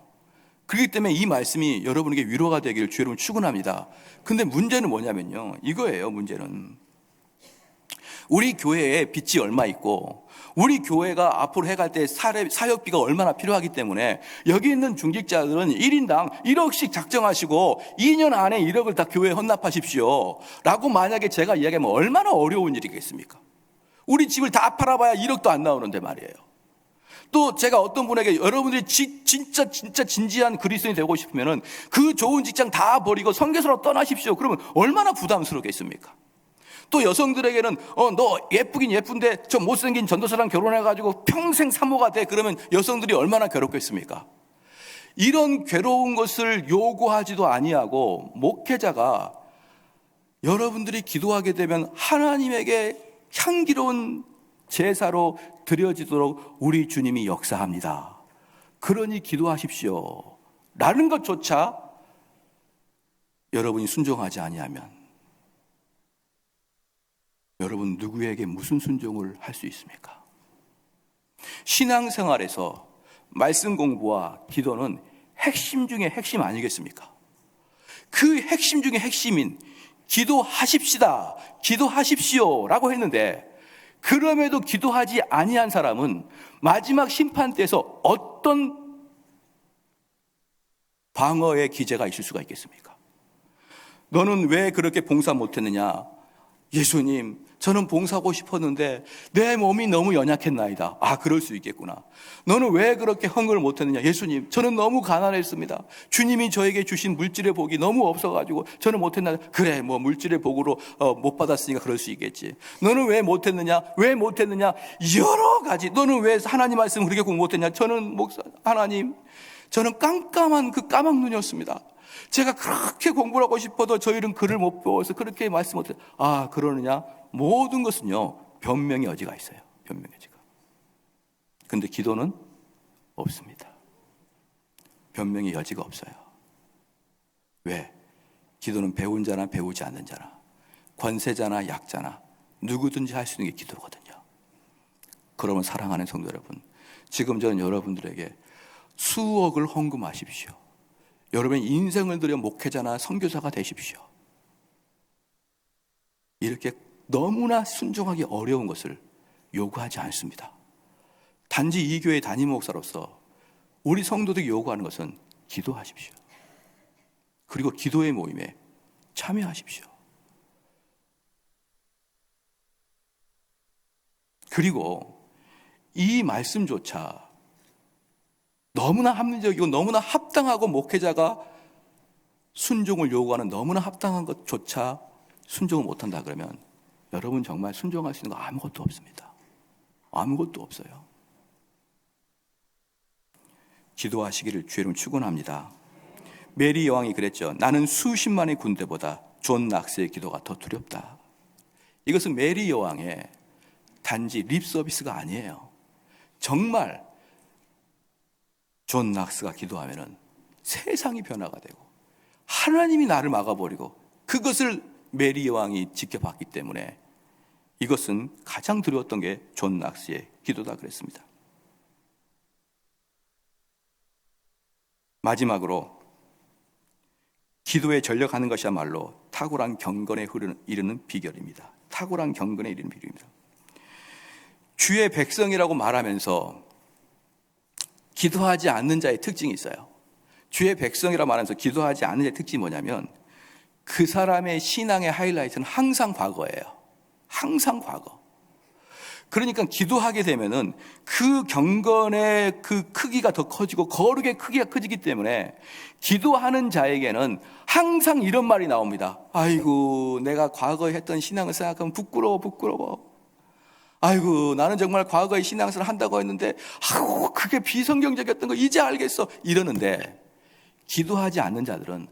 그렇기 때문에 이 말씀이 여러분에게 위로가 되기를 주 여러분 축원합니다. 근데 문제는 뭐냐면요, 이거예요. 문제는 우리 교회에 빚이 얼마 있고 우리 교회가 앞으로 해갈 때 사역비가 얼마나 필요하기 때문에 여기 있는 중직자들은 1인당 1억씩 작정하시고 2년 안에 1억을 다 교회에 헌납하십시오 라고 만약에 제가 이야기하면 얼마나 어려운 일이겠습니까? 우리 집을 다 팔아봐야 1억도 안 나오는데 말이에요. 또 제가 어떤 분에게 여러분들이 진짜 진지한 그리스도인이 되고 싶으면 그 좋은 직장 다 버리고 선교사로 떠나십시오. 그러면 얼마나 부담스럽겠습니까? 또 여성들에게는 너 예쁘긴 예쁜데 저 못생긴 전도사랑 결혼해가지고 평생 사모가 돼. 그러면 여성들이 얼마나 괴롭겠습니까? 이런 괴로운 것을 요구하지도 아니하고 목회자가 여러분들이 기도하게 되면 하나님에게 향기로운 제사로 드려지도록 우리 주님이 역사합니다. 그러니 기도하십시오 라는 것조차 여러분이 순종하지 아니하면 여러분 누구에게 무슨 순종을 할 수 있습니까? 신앙생활에서 말씀 공부와 기도는 핵심 중에 핵심 아니겠습니까? 그 핵심 중에 핵심인 기도하십시다, 기도하십시오 라고 했는데 그럼에도 기도하지 아니한 사람은 마지막 심판 때에서 어떤 방어의 기제가 있을 수가 있겠습니까? 너는 왜 그렇게 봉사 못했느냐? 예수님, 저는 봉사하고 싶었는데 내 몸이 너무 연약했나이다. 아, 그럴 수 있겠구나. 너는 왜 그렇게 헌금을 못했느냐? 예수님, 저는 너무 가난했습니다. 주님이 저에게 주신 물질의 복이 너무 없어가지고 저는 못했나? 그래, 뭐 물질의 복으로 못 받았으니까 그럴 수 있겠지. 너는 왜 못했느냐? 왜 못했느냐? 여러 가지. 너는 왜 하나님 말씀 그렇게 공부 못했냐? 저는 하나님, 저는 깜깜한 그 까막눈이었습니다. 제가 그렇게 공부를 하고 싶어도 저희는 글을 못 배워서 그렇게 말씀 못해요. 아, 그러느냐? 모든 것은요, 변명의 여지가 있어요. 변명의 여지가. 근데 기도는 없습니다. 변명의 여지가 없어요. 왜? 기도는 배운 자나 배우지 않는 자나 권세자나 약자나 누구든지 할 수 있는 게 기도거든요. 그러면 사랑하는 성도 여러분, 지금 저는 여러분들에게 수억을 헌금하십시오. 여러분의 인생을 들여 목회자나 선교사가 되십시오. 이렇게 너무나 순종하기 어려운 것을 요구하지 않습니다. 단지 이 교회 담임 목사로서 우리 성도들이 요구하는 것은 기도하십시오. 그리고 기도의 모임에 참여하십시오. 그리고 이 말씀조차 너무나 합리적이고 너무나 합당하고 목회자가 순종을 요구하는 너무나 합당한 것조차 순종을 못한다 그러면 여러분 정말 순종할 수 있는 거 아무것도 없습니다. 아무것도 없어요. 기도하시기를 주의 이름으로 축원합니다. 메리 여왕이 그랬죠. 나는 수십만의 군대보다 존 낙스의 기도가 더 두렵다. 이것은 메리 여왕의 단지 립 서비스가 아니에요. 정말 존 낙스가 기도하면은 세상이 변화가 되고 하나님이 나를 막아버리고 그것을 메리 여왕이 지켜봤기 때문에 이것은 가장 두려웠던 게 존 낙스의 기도다 그랬습니다. 마지막으로 기도에 전력하는 것이야말로 탁월한 경건에 이르는 비결입니다. 탁월한 경건에 이르는 비결입니다. 주의 백성이라고 말하면서 기도하지 않는 자의 특징이 있어요. 주의 백성이라고 말하면서 기도하지 않는 자의 특징이 뭐냐면 그 사람의 신앙의 하이라이트는 항상 과거예요. 항상 과거. 그러니까 기도하게 되면은 그 경건의 그 크기가 더 커지고 거룩의 크기가 커지기 때문에 기도하는 자에게는 항상 이런 말이 나옵니다. 아이고, 내가 과거에 했던 신앙을 생각하면 부끄러워. 아이고, 나는 정말 과거에 신앙생활을 한다고 했는데 아이고, 그게 비성경적이었던 거 이제 알겠어 이러는데, 기도하지 않는 자들은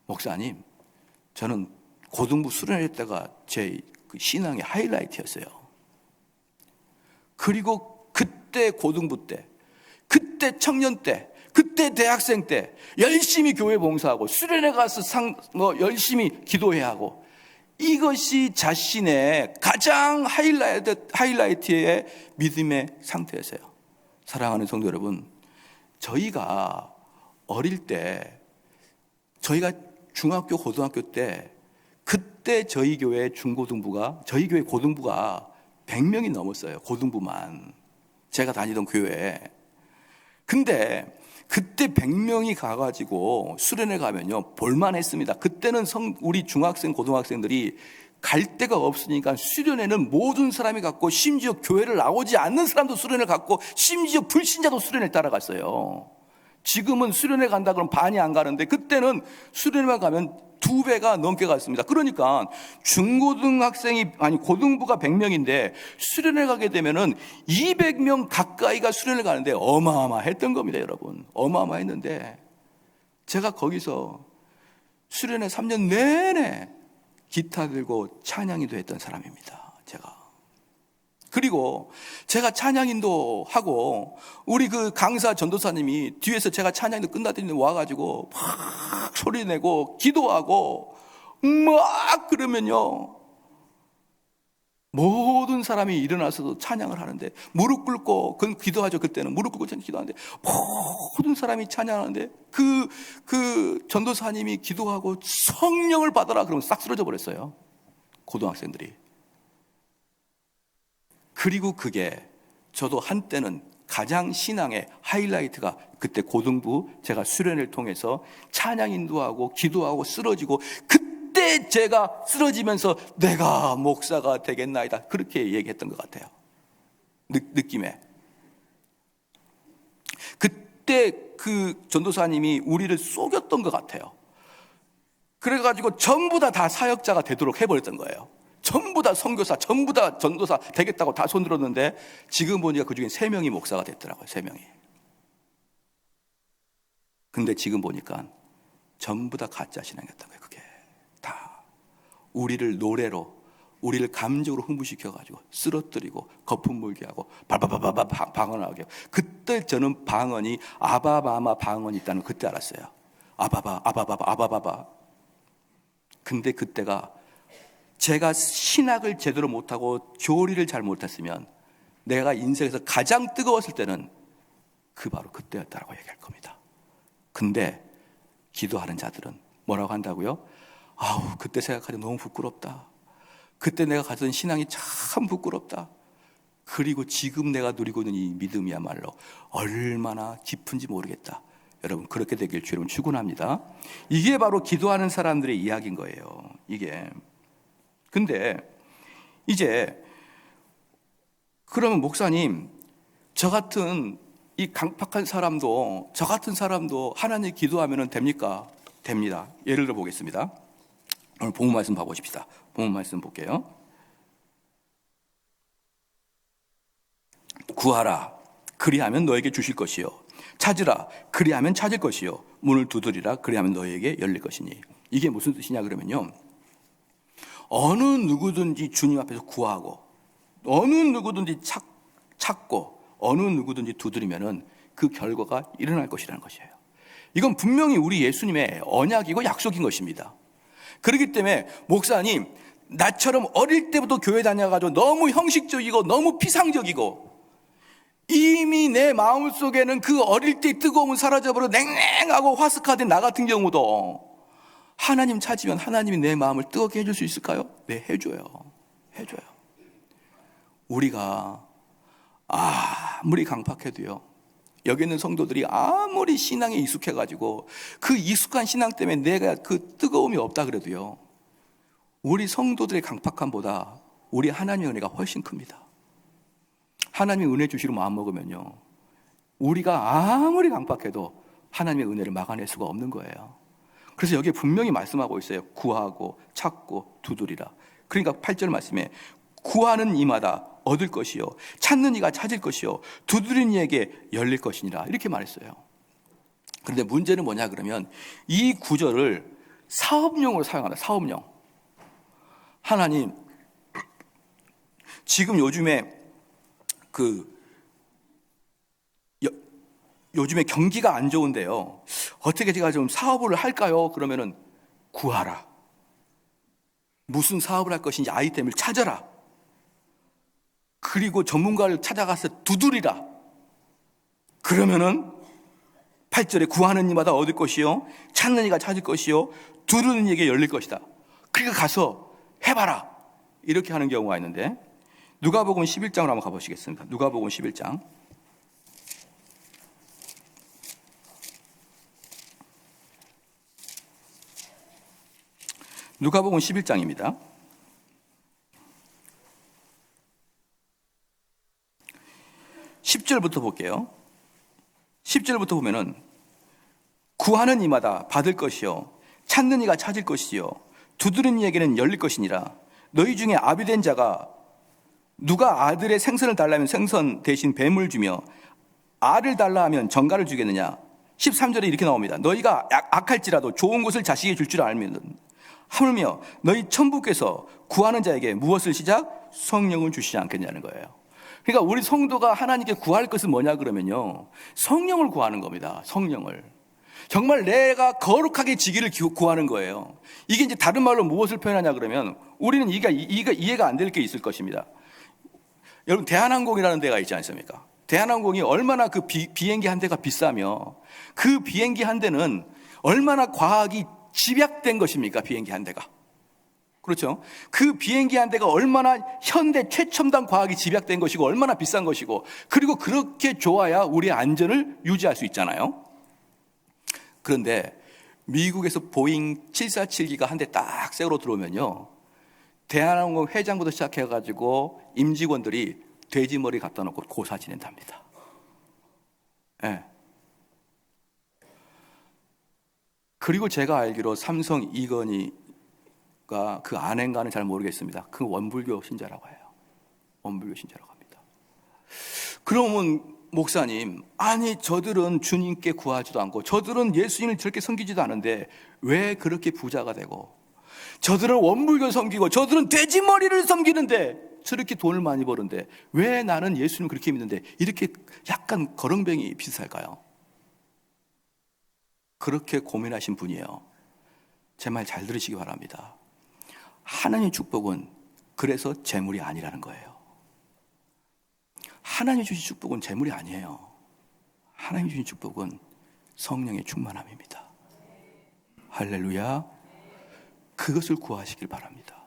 목사님, 저는 고등부 수련회 때가 제 그 신앙의 하이라이트였어요. 그리고 그때 고등부 때, 그때 청년 때, 그때 대학생 때 열심히 교회 봉사하고 수련회 가서 열심히 기도해야 하고, 이것이 자신의 가장 하이라이트의 믿음의 상태였어요. 사랑하는 성도 여러분, 저희가 어릴 때, 저희가 중학교, 고등학교 때, 그때 저희 교회 저희 교회 고등부가 100명이 넘었어요. 고등부만. 제가 다니던 교회에. 근데 그때 100명이 가가지고 수련회 가면요, 볼만했습니다. 그때는 우리 중학생, 고등학생들이 갈 데가 없으니까 수련회는 모든 사람이 갔고, 심지어 교회를 나오지 않는 사람도 수련회 갔고, 심지어 불신자도 수련회 따라갔어요. 지금은 수련회 간다 그러면 반이 안 가는데, 그때는 수련회만 가면 2배가 넘게 갔습니다. 그러니까 고등부가 100명인데 수련회 가게 되면은 200명 가까이가 수련회 가는데 어마어마했던 겁니다, 여러분. 어마어마했는데 제가 거기서 수련회 3년 내내 기타 들고 찬양인도 했던 사람입니다, 제가. 그리고 제가 찬양인도 하고, 우리 그 강사 전도사님이 뒤에서 제가 찬양인도 끝났더니 와가지고 막 소리 내고 기도하고 막 그러면요, 모든 사람이 일어나서도 찬양을 하는데, 무릎 꿇고, 그건 기도하죠. 그때는 무릎 꿇고 기도하는데 모든 사람이 찬양하는데 그 전도사님이 기도하고 성령을 받아라 그러면 싹 쓰러져 버렸어요, 고등학생들이. 그리고 그게 저도 한때는 가장 신앙의 하이라이트가, 그때 고등부 제가 수련회를 통해서 찬양 인도하고 기도하고 쓰러지고, 그때 제가 쓰러지면서 내가 목사가 되겠나이다 그렇게 얘기했던 것 같아요. 느낌에. 그때 그 전도사님이 우리를 속였던 것 같아요. 그래가지고 전부 다 사역자가 되도록 해버렸던 거예요. 전부 다 선교사, 전부 다 전도사 되겠다고 다 손들었는데, 지금 보니까 그 중에 3명이 목사가 됐더라고요. 3명이. 근데 지금 보니까 전부 다 가짜 신앙이었던 거예요. 그게 다 우리를 노래로, 우리를 감정으로 흥분시켜가지고 쓰러뜨리고 거품 물게 하고 바바바바바 방언하게 하고. 그때 저는 방언이 아바마마 방언이 있다는 걸 그때 알았어요. 아바바바. 근데 그때가 제가 신학을 제대로 못하고 교리를 잘 못했으면 내가 인생에서 가장 뜨거웠을 때는 바로 그때였다라고 얘기할 겁니다. 근데 기도하는 자들은 뭐라고 한다고요? 아우, 그때 생각하니 너무 부끄럽다. 그때 내가 가진 신앙이 참 부끄럽다. 그리고 지금 내가 누리고 있는 이 믿음이야말로 얼마나 깊은지 모르겠다. 여러분, 그렇게 되길 주님 축원합니다. 이게 바로 기도하는 사람들의 이야기인 거예요, 이게. 근데 이제 그러면 목사님, 저 같은 이 강팍한 사람도, 저 같은 사람도 하나님 기도하면 됩니까? 됩니다. 예를 들어 보겠습니다. 오늘 본문 말씀 봐보십시다. 본문 말씀 볼게요. 구하라, 그리하면 너에게 주실 것이요. 찾으라, 그리하면 찾을 것이요. 문을 두드리라, 그리하면 너에게 열릴 것이니. 이게 무슨 뜻이냐 그러면요, 어느 누구든지 주님 앞에서 구하고, 어느 누구든지 찾고, 어느 누구든지 두드리면은 그 결과가 일어날 것이라는 것이에요. 이건 분명히 우리 예수님의 언약이고 약속인 것입니다. 그렇기 때문에 목사님, 나처럼 어릴 때부터 교회 다녀가지고 너무 형식적이고 너무 피상적이고 이미 내 마음속에는 그 어릴 때 뜨거움은 사라져버려 냉랭하고 화석화된 나 같은 경우도 하나님 찾으면 하나님이 내 마음을 뜨겁게 해줄 수 있을까요? 네, 해줘요. 우리가 아무리 강팍해도요, 여기 있는 성도들이 아무리 신앙에 익숙해가지고 그 익숙한 신앙 때문에 내가 그 뜨거움이 없다 그래도요, 우리 성도들의 강팍함보다 우리 하나님의 은혜가 훨씬 큽니다. 하나님의 은혜 주시로 마음먹으면요, 우리가 아무리 강팍해도 하나님의 은혜를 막아낼 수가 없는 거예요. 그래서 여기에 분명히 말씀하고 있어요. 구하고 찾고 두드리라. 그러니까 8절 말씀에 구하는 이마다 얻을 것이요, 찾는 이가 찾을 것이요, 두드리는 이에게 열릴 것이니라, 이렇게 말했어요. 그런데 문제는 뭐냐 그러면 이 구절을 사업용으로 사용한다. 사업용. 하나님, 지금 요즘에 요즘에 경기가 안 좋은데요, 어떻게 제가 좀 사업을 할까요? 그러면은 구하라. 무슨 사업을 할 것인지 아이템을 찾아라. 그리고 전문가를 찾아가서 두드리라. 그러면은 8절에 구하는 이마다 얻을 것이요, 찾는 이가 찾을 것이요, 두드리는 이에게 열릴 것이다. 그러니까 가서 해봐라. 이렇게 하는 경우가 있는데, 누가복음 11장으로 한번 가보시겠습니다. 누가복음 11장. 누가복음 11장입니다. 10절부터 볼게요. 10절부터 보면은 구하는 이마다 받을 것이요, 찾는 이가 찾을 것이요, 두드리는 이에게는 열릴 것이니라. 너희 중에 아비된 자가 누가 아들의 생선을 달라면 생선 대신 뱀을 주며 알을 달라 하면 정갈을 주겠느냐. 13절에 이렇게 나옵니다. 너희가 악할지라도 좋은 것을 자식에게 줄 줄 알면 하물며 너희 천부께서 구하는 자에게 무엇을 시작? 성령을 주시지 않겠냐는 거예요. 그러니까 우리 성도가 하나님께 구할 것은 뭐냐 그러면요, 성령을 구하는 겁니다. 성령을. 정말 내가 거룩하게 지기를 구하는 거예요. 이게 이제 다른 말로 무엇을 표현하냐 그러면 우리는 이해가 안 될 게 있을 것입니다. 여러분, 대한항공이라는 데가 있지 않습니까? 대한항공이 얼마나 그 비행기 한 대가 비싸며 그 비행기 한 대는 얼마나 과학이 집약된 것입니까? 비행기 한 대가. 그렇죠? 그 비행기 한 대가 얼마나 현대 최첨단 과학이 집약된 것이고 얼마나 비싼 것이고, 그리고 그렇게 좋아야 우리의 안전을 유지할 수 있잖아요. 그런데 미국에서 보잉 747기가 한 대 딱 새로 들어오면요, 대한항공 회장부터 시작해가지고 임직원들이 돼지머리 갖다 놓고 고사 지낸답니다. 네. 그리고 제가 알기로 삼성 이건희가 그 아내인가는 잘 모르겠습니다. 그 원불교 신자라고 해요. 원불교 신자라고 합니다. 그러면 목사님, 아니 저들은 주님께 구하지도 않고 저들은 예수님을 저렇게 섬기지도 않은데 왜 그렇게 부자가 되고, 저들은 원불교 섬기고 저들은 돼지머리를 섬기는데 저렇게 돈을 많이 버는데 왜 나는 예수님을 그렇게 믿는데 이렇게 약간 거렁뱅이 비슷할까요? 그렇게 고민하신 분이에요. 제 말 잘 들으시기 바랍니다. 하나님의 축복은 그래서 재물이 아니라는 거예요. 하나님이 주신 축복은 재물이 아니에요. 하나님이 주신 축복은 성령의 충만함입니다. 할렐루야. 그것을 구하시길 바랍니다.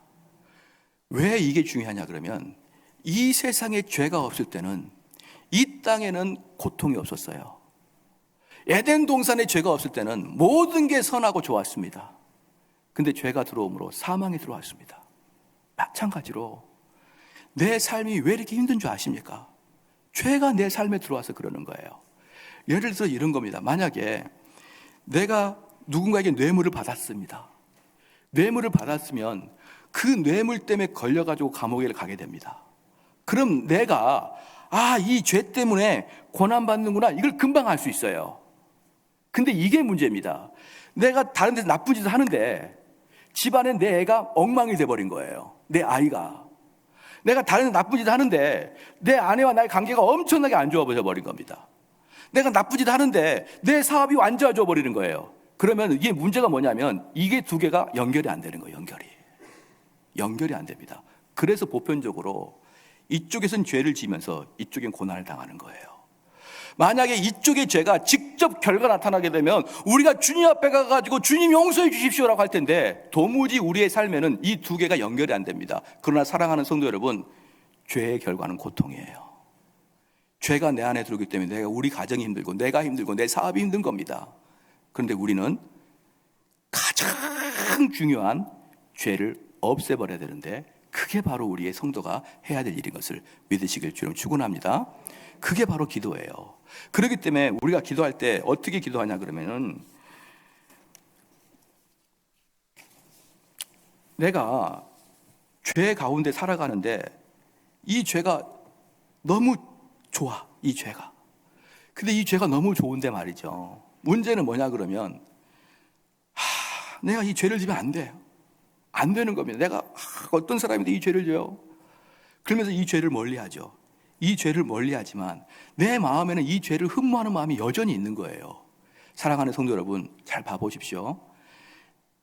왜 이게 중요하냐 그러면 이 세상에 죄가 없을 때는 이 땅에는 고통이 없었어요. 에덴 동산에 죄가 없을 때는 모든 게 선하고 좋았습니다. 근데 죄가 들어옴으로 사망이 들어왔습니다. 마찬가지로 내 삶이 왜 이렇게 힘든 줄 아십니까? 죄가 내 삶에 들어와서 그러는 거예요. 예를 들어서 이런 겁니다. 만약에 내가 누군가에게 뇌물을 받았습니다. 뇌물을 받았으면 그 뇌물 때문에 걸려가지고 감옥에 가게 됩니다. 그럼 내가 이 죄 때문에 고난받는구나, 이걸 금방 알 수 있어요. 근데 이게 문제입니다. 내가 다른 데서 나쁜 짓을 하는데 집안에 내 애가 엉망이 돼버린 거예요. 내 아이가. 내가 다른 나쁜 짓을 하는데 내 아내와 나의 관계가 엄청나게 안 좋아져 버린 겁니다. 내가 나쁜 짓을 하는데 내 사업이 안 좋아져 버리는 거예요. 그러면 이게 문제가 뭐냐면 이게 두 개가 연결이 안 되는 거예요. 연결이 안 됩니다. 그래서 보편적으로 이쪽에선 죄를 지면서 이쪽엔 고난을 당하는 거예요. 만약에 이쪽의 죄가 직접 결과 나타나게 되면 우리가 주님 앞에 가가지고 주님 용서해 주십시오라고 할 텐데 도무지 우리의 삶에는 이 두 개가 연결이 안 됩니다. 그러나 사랑하는 성도 여러분, 죄의 결과는 고통이에요. 죄가 내 안에 들어오기 때문에 우리 가정이 힘들고 내가 힘들고 내 사업이 힘든 겁니다. 그런데 우리는 가장 중요한 죄를 없애버려야 되는데 그게 바로 우리의 성도가 해야 될 일인 것을 믿으시길 주님 축원합니다. 그게 바로 기도예요. 그렇기 때문에 우리가 기도할 때 어떻게 기도하냐 그러면은 내가 죄 가운데 살아가는데 이 죄가 너무 좋아, 이 죄가. 근데 이 죄가 너무 좋은데 말이죠. 문제는 뭐냐 그러면 내가 이 죄를 지면 안 돼요. 안 되는 겁니다. 내가 어떤 사람인데 이 죄를 져요. 그러면서 이 죄를 멀리하죠. 이 죄를 멀리하지만 내 마음에는 이 죄를 흠모하는 마음이 여전히 있는 거예요. 사랑하는 성도 여러분, 잘 봐보십시오.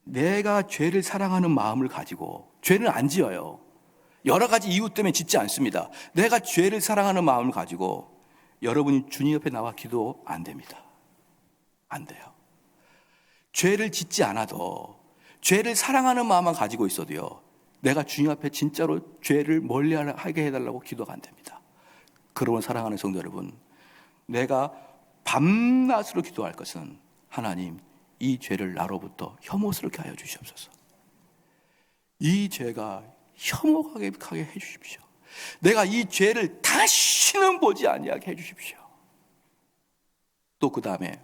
내가 죄를 사랑하는 마음을 가지고 죄는 안 지어요. 여러 가지 이유 때문에 짓지 않습니다. 내가 죄를 사랑하는 마음을 가지고 여러분이 주님 옆에 나와 기도 안 됩니다. 안 돼요. 죄를 짓지 않아도 죄를 사랑하는 마음만 가지고 있어도요, 내가 주님 앞에 진짜로 죄를 멀리하게 해달라고 기도가 안 됩니다. 그러면 사랑하는 성도 여러분, 내가 밤낮으로 기도할 것은 하나님, 이 죄를 나로부터 혐오스럽게 하여 주시옵소서. 이 죄가 혐오하게 해 주십시오. 내가 이 죄를 다시는 보지 아니하게 해 주십시오. 또 그 다음에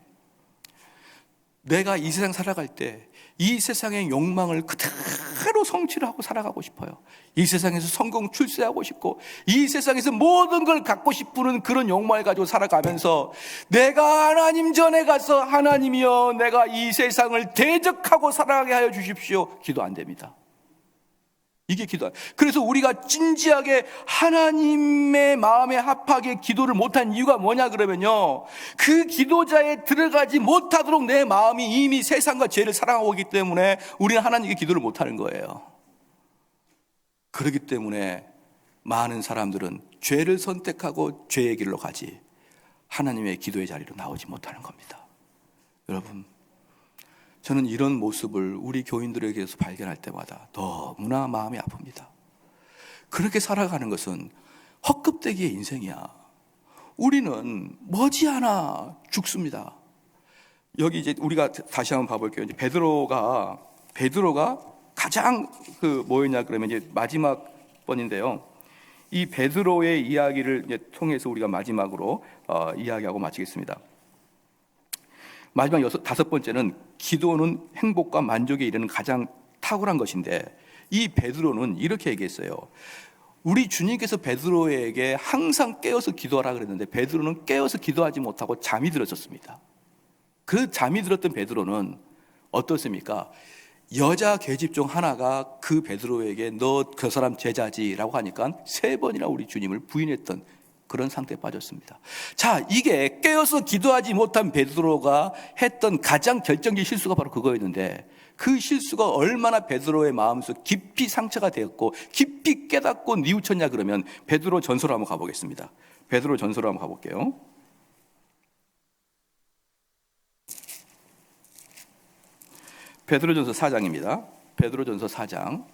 내가 이 세상 살아갈 때 이 세상의 욕망을 그대로 성취를 하고 살아가고 싶어요. 이 세상에서 성공 출세하고 싶고 이 세상에서 모든 걸 갖고 싶은 그런 욕망을 가지고 살아가면서 내가 하나님 전에 가서 하나님이여 내가 이 세상을 대적하고 살아가게 하여 주십시오. 기도 안 됩니다. 이게 기도. 그래서 우리가 진지하게 하나님의 마음에 합하게 기도를 못한 이유가 뭐냐 그러면요, 그 기도자에 들어가지 못하도록 내 마음이 이미 세상과 죄를 사랑하고 있기 때문에 우리는 하나님께 기도를 못하는 거예요. 그렇기 때문에 많은 사람들은 죄를 선택하고 죄의 길로 가지 하나님의 기도의 자리로 나오지 못하는 겁니다. 여러분, 저는 이런 모습을 우리 교인들에게서 발견할 때마다 너무나 마음이 아픕니다. 그렇게 살아가는 것은 헛급대기의 인생이야. 우리는 머지않아 죽습니다. 여기 이제 우리가 다시 한번 봐볼게요. 이제 베드로가 가장 뭐였냐 그러면 이제 마지막 번인데요. 이 베드로의 이야기를 이제 통해서 우리가 마지막으로 이야기하고 마치겠습니다. 마지막 다섯 번째는 기도는 행복과 만족에 이르는 가장 탁월한 것인데, 이 베드로는 이렇게 얘기했어요. 우리 주님께서 베드로에게 항상 깨어서 기도하라 그랬는데 베드로는 깨어서 기도하지 못하고 잠이 들었었습니다. 그 잠이 들었던 베드로는 어떻습니까? 여자 계집 중 하나가 그 베드로에게 너 그 사람 제자지라고 하니까 3번이나 우리 주님을 부인했던 그런 상태에 빠졌습니다. 자, 이게 깨어서 기도하지 못한 베드로가 했던 가장 결정적인 실수가 바로 그거였는데, 그 실수가 얼마나 베드로의 마음속 깊이 상처가 되었고 깊이 깨닫고 뉘우쳤냐 그러면 베드로 전서로 한번 가보겠습니다. 베드로 전서로 한번 가볼게요. 베드로전서 4장입니다. 베드로전서 4장.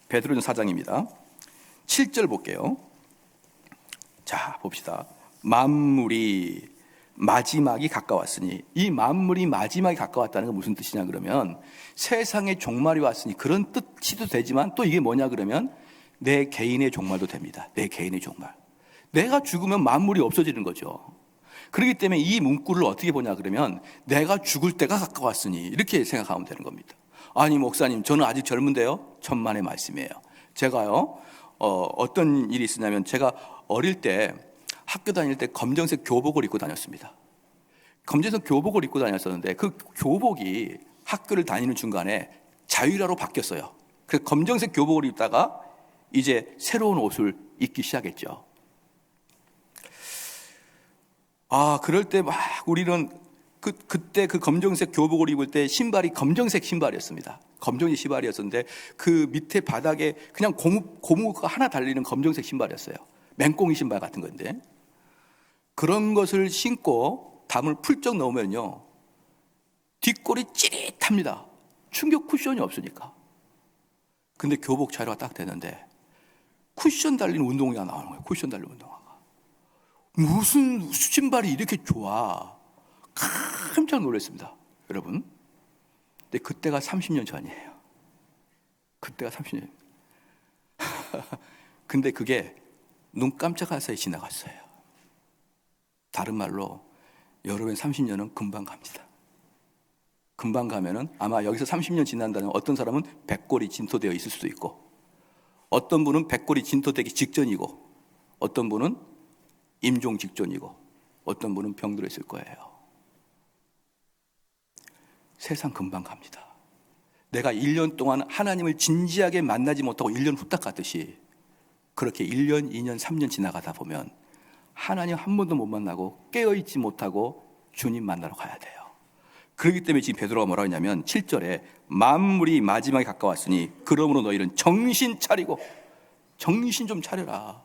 베드로전서 4장입니다. 7절 볼게요. 자, 봅시다. 만물이 마지막이 가까웠으니, 이 만물이 마지막이 가까웠다는 건 무슨 뜻이냐 그러면 세상의 종말이 왔으니 그런 뜻이도 되지만 또 이게 뭐냐 그러면 내 개인의 종말도 됩니다. 내 개인의 종말. 내가 죽으면 만물이 없어지는 거죠. 그렇기 때문에 이 문구를 어떻게 보냐 그러면 내가 죽을 때가 가까웠으니 이렇게 생각하면 되는 겁니다. 아니 목사님, 저는 아직 젊은데요. 천만의 말씀이에요. 제가요 어떤 일이 있었냐면, 제가 어릴 때 학교 다닐 때 검정색 교복을 입고 다녔습니다. 검정색 교복을 입고 다녔었는데 그 교복이 학교를 다니는 중간에 자유라로 바뀌었어요. 그래서 검정색 교복을 입다가 이제 새로운 옷을 입기 시작했죠. 그럴 때 막 우리는 그때 그 검정색 교복을 입을 때 신발이 검정색 신발이었습니다. 검정색 신발이었었는데 그 밑에 바닥에 그냥 고무가 하나 달리는 검정색 신발이었어요. 맹꽁이 신발 같은 건데, 그런 것을 신고 담을 풀쩍 넣으면요, 뒷골이 찌릿합니다. 충격 쿠션이 없으니까. 근데 교복 자료가 딱 되는데 쿠션 달린 운동화가 나오는 거예요. 쿠션 달린 운동화가. 무슨 신발이 이렇게 좋아. 깜짝 놀랐습니다, 여러분. 근데 그때가 30년 전이에요. 그때가 30년. 근데 그게 눈 깜짝할 사이에 지나갔어요. 다른 말로 여러분 30년은 금방 갑니다. 금방 가면은 아마 여기서 30년 지난다면 어떤 사람은 백골이 진토되어 있을 수도 있고, 어떤 분은 백골이 진토되기 직전이고, 어떤 분은 임종 직전이고, 어떤 분은 병들어 있을 거예요. 세상 금방 갑니다. 내가 1년 동안 하나님을 진지하게 만나지 못하고 1년 후딱 갔듯이, 그렇게 1년, 2년, 3년 지나가다 보면 하나님 한 번도 못 만나고 깨어있지 못하고 주님 만나러 가야 돼요. 그렇기 때문에 지금 베드로가 뭐라고 했냐면 7절에 만물이 마지막에 가까웠으니 그러므로 너희는 정신 차리고, 정신 좀 차려라.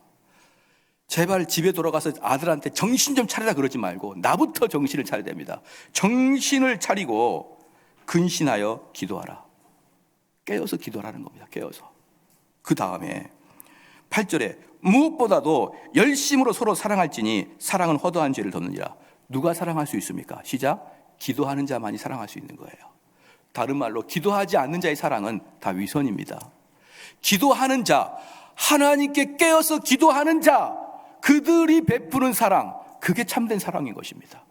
제발 집에 돌아가서 아들한테 정신 좀 차리라 그러지 말고 나부터 정신을 차려야 됩니다. 정신을 차리고 근신하여 기도하라. 깨어서 기도하라는 겁니다. 깨어서. 그 다음에 8절에 무엇보다도 열심으로 서로 사랑할지니 사랑은 허다한 죄를 덮느니라. 누가 사랑할 수 있습니까? 시작. 기도하는 자만이 사랑할 수 있는 거예요. 다른 말로 기도하지 않는 자의 사랑은 다 위선입니다. 기도하는 자, 하나님께 깨어서 기도하는 자, 그들이 베푸는 사랑, 그게 참된 사랑인 것입니다.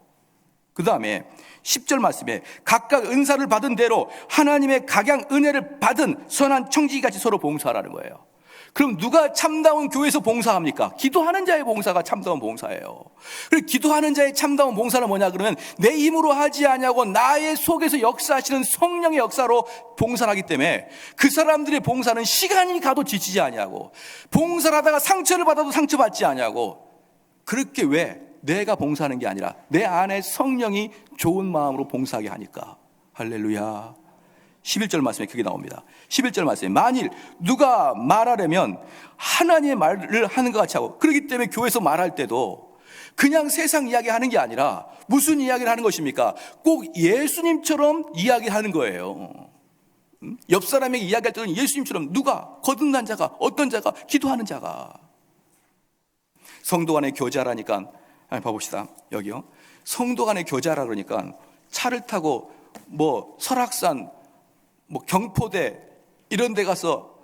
그 다음에 10절 말씀에 각각 은사를 받은 대로 하나님의 각양 은혜를 받은 선한 청지기같이 서로 봉사하라는 거예요. 그럼 누가 참다운 교회에서 봉사합니까? 기도하는 자의 봉사가 참다운 봉사예요. 그리고 기도하는 자의 참다운 봉사는 뭐냐 그러면 내 힘으로 하지 아니하고 나의 속에서 역사하시는 성령의 역사로 봉사를 하기 때문에 그 사람들의 봉사는 시간이 가도 지치지 아니하고, 봉사를 하다가 상처를 받아도 상처받지 아니하고, 그렇게 왜 내가 봉사하는 게 아니라 내 안에 성령이 좋은 마음으로 봉사하게 하니까. 할렐루야. 11절 말씀에 그게 나옵니다. 11절 말씀에 만일 누가 말하려면 하나님의 말을 하는 것 같이 하고, 그렇기 때문에 교회에서 말할 때도 그냥 세상 이야기 하는 게 아니라 무슨 이야기를 하는 것입니까? 꼭 예수님처럼 이야기하는 거예요. 옆 사람에게 이야기할 때는 예수님처럼, 누가? 거듭난 자가, 어떤 자가? 기도하는 자가. 성도 간의 교제하라니까, 봐봅시다. 여기요. 성도 간의 교제하라 그러니까 차를 타고 설악산, 경포대 이런 데 가서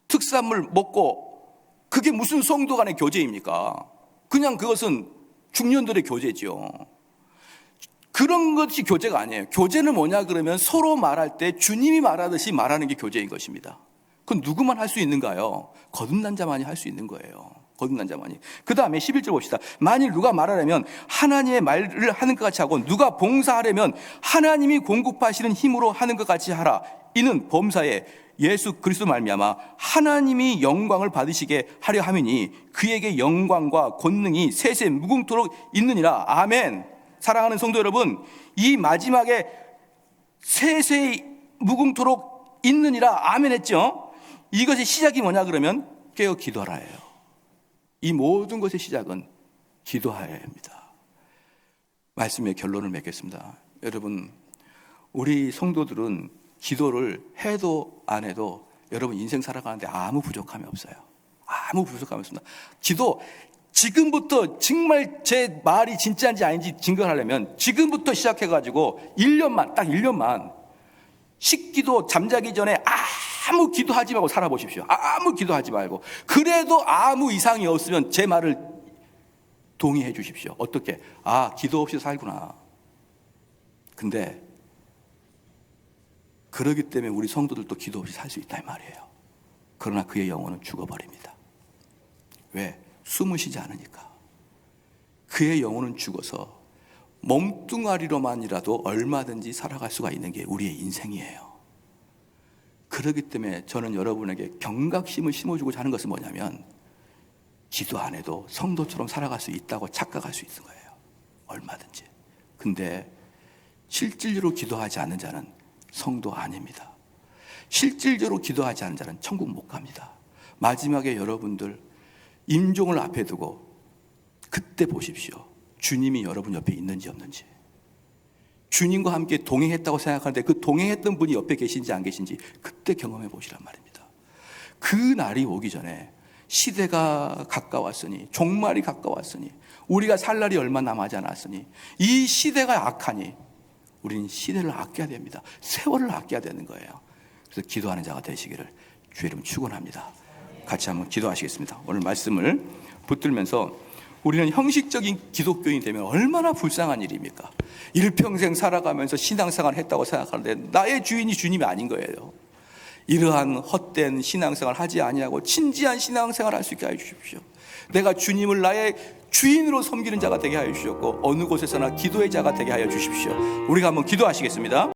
특산물 먹고, 그게 무슨 성도 간의 교제입니까? 그냥 그것은 중년들의 교제죠. 그런 것이 교제가 아니에요. 교제는 뭐냐 그러면 서로 말할 때 주님이 말하듯이 말하는 게 교제인 것입니다. 그건 누구만 할 수 있는가요? 거듭난 자만이 할 수 있는 거예요. 거듭난 자만이. 그 다음에 11절 봅시다. 만일 누가 말하려면 하나님의 말을 하는 것 같이 하고, 누가 봉사하려면 하나님이 공급하시는 힘으로 하는 것 같이 하라. 이는 범사에 예수 그리스도 말미암아 하나님이 영광을 받으시게 하려 함이니 그에게 영광과 권능이 세세 무궁토록 있느니라. 아멘. 사랑하는 성도 여러분, 이 마지막에 세세 무궁토록 있느니라 아멘 했죠. 이것의 시작이 뭐냐 그러면 깨어 기도하라예요. 이 모든 것의 시작은 기도하여야 합니다. 말씀의 결론을 맺겠습니다. 여러분, 우리 성도들은 기도를 해도 안 해도 여러분 인생 살아가는데 아무 부족함이 없어요. 아무 부족함이 없습니다. 기도, 지금부터 정말 제 말이 진짜인지 아닌지 증거하려면 지금부터 시작해가지고 1년만, 딱 1년만 식기도 잠자기 전에 아무 기도하지 말고 살아보십시오. 아무 기도하지 말고. 그래도 아무 이상이 없으면 제 말을 동의해 주십시오. 어떻게? 기도 없이 살구나. 근데 그러기 때문에 우리 성도들도 기도 없이 살 수 있다 이 말이에요. 그러나 그의 영혼은 죽어버립니다. 왜? 숨을 쉬지 않으니까. 그의 영혼은 죽어서 몸뚱아리로만이라도 얼마든지 살아갈 수가 있는 게 우리의 인생이에요. 그렇기 때문에 저는 여러분에게 경각심을 심어주고자 하는 것은 뭐냐면, 기도 안 해도 성도처럼 살아갈 수 있다고 착각할 수 있는 거예요. 얼마든지. 근데 실질적으로 기도하지 않는 자는 성도 아닙니다. 실질적으로 기도하지 않는 자는 천국 못 갑니다. 마지막에 여러분들 임종을 앞에 두고 그때 보십시오. 주님이 여러분 옆에 있는지 없는지. 주님과 함께 동행했다고 생각하는데 그 동행했던 분이 옆에 계신지 안 계신지 그때 경험해 보시란 말입니다. 그 날이 오기 전에 시대가 가까웠으니, 종말이 가까웠으니, 우리가 살 날이 얼마 남지 않았으니, 이 시대가 악하니 우리는 시대를 아껴야 됩니다. 세월을 아껴야 되는 거예요. 그래서 기도하는 자가 되시기를 주의 이름 축원합니다. 같이 한번 기도하시겠습니다. 오늘 말씀을 붙들면서 우리는 형식적인 기독교인이 되면 얼마나 불쌍한 일입니까? 일평생 살아가면서 신앙생활을 했다고 생각하는데 나의 주인이 주님이 아닌 거예요. 이러한 헛된 신앙생활을 하지 아니하고 진지한 신앙생활을 할 수 있게 하여 주십시오. 내가 주님을 나의 주인으로 섬기는 자가 되게 하여 주셨고 어느 곳에서나 기도의 자가 되게 하여 주십시오. 우리가 한번 기도하시겠습니다.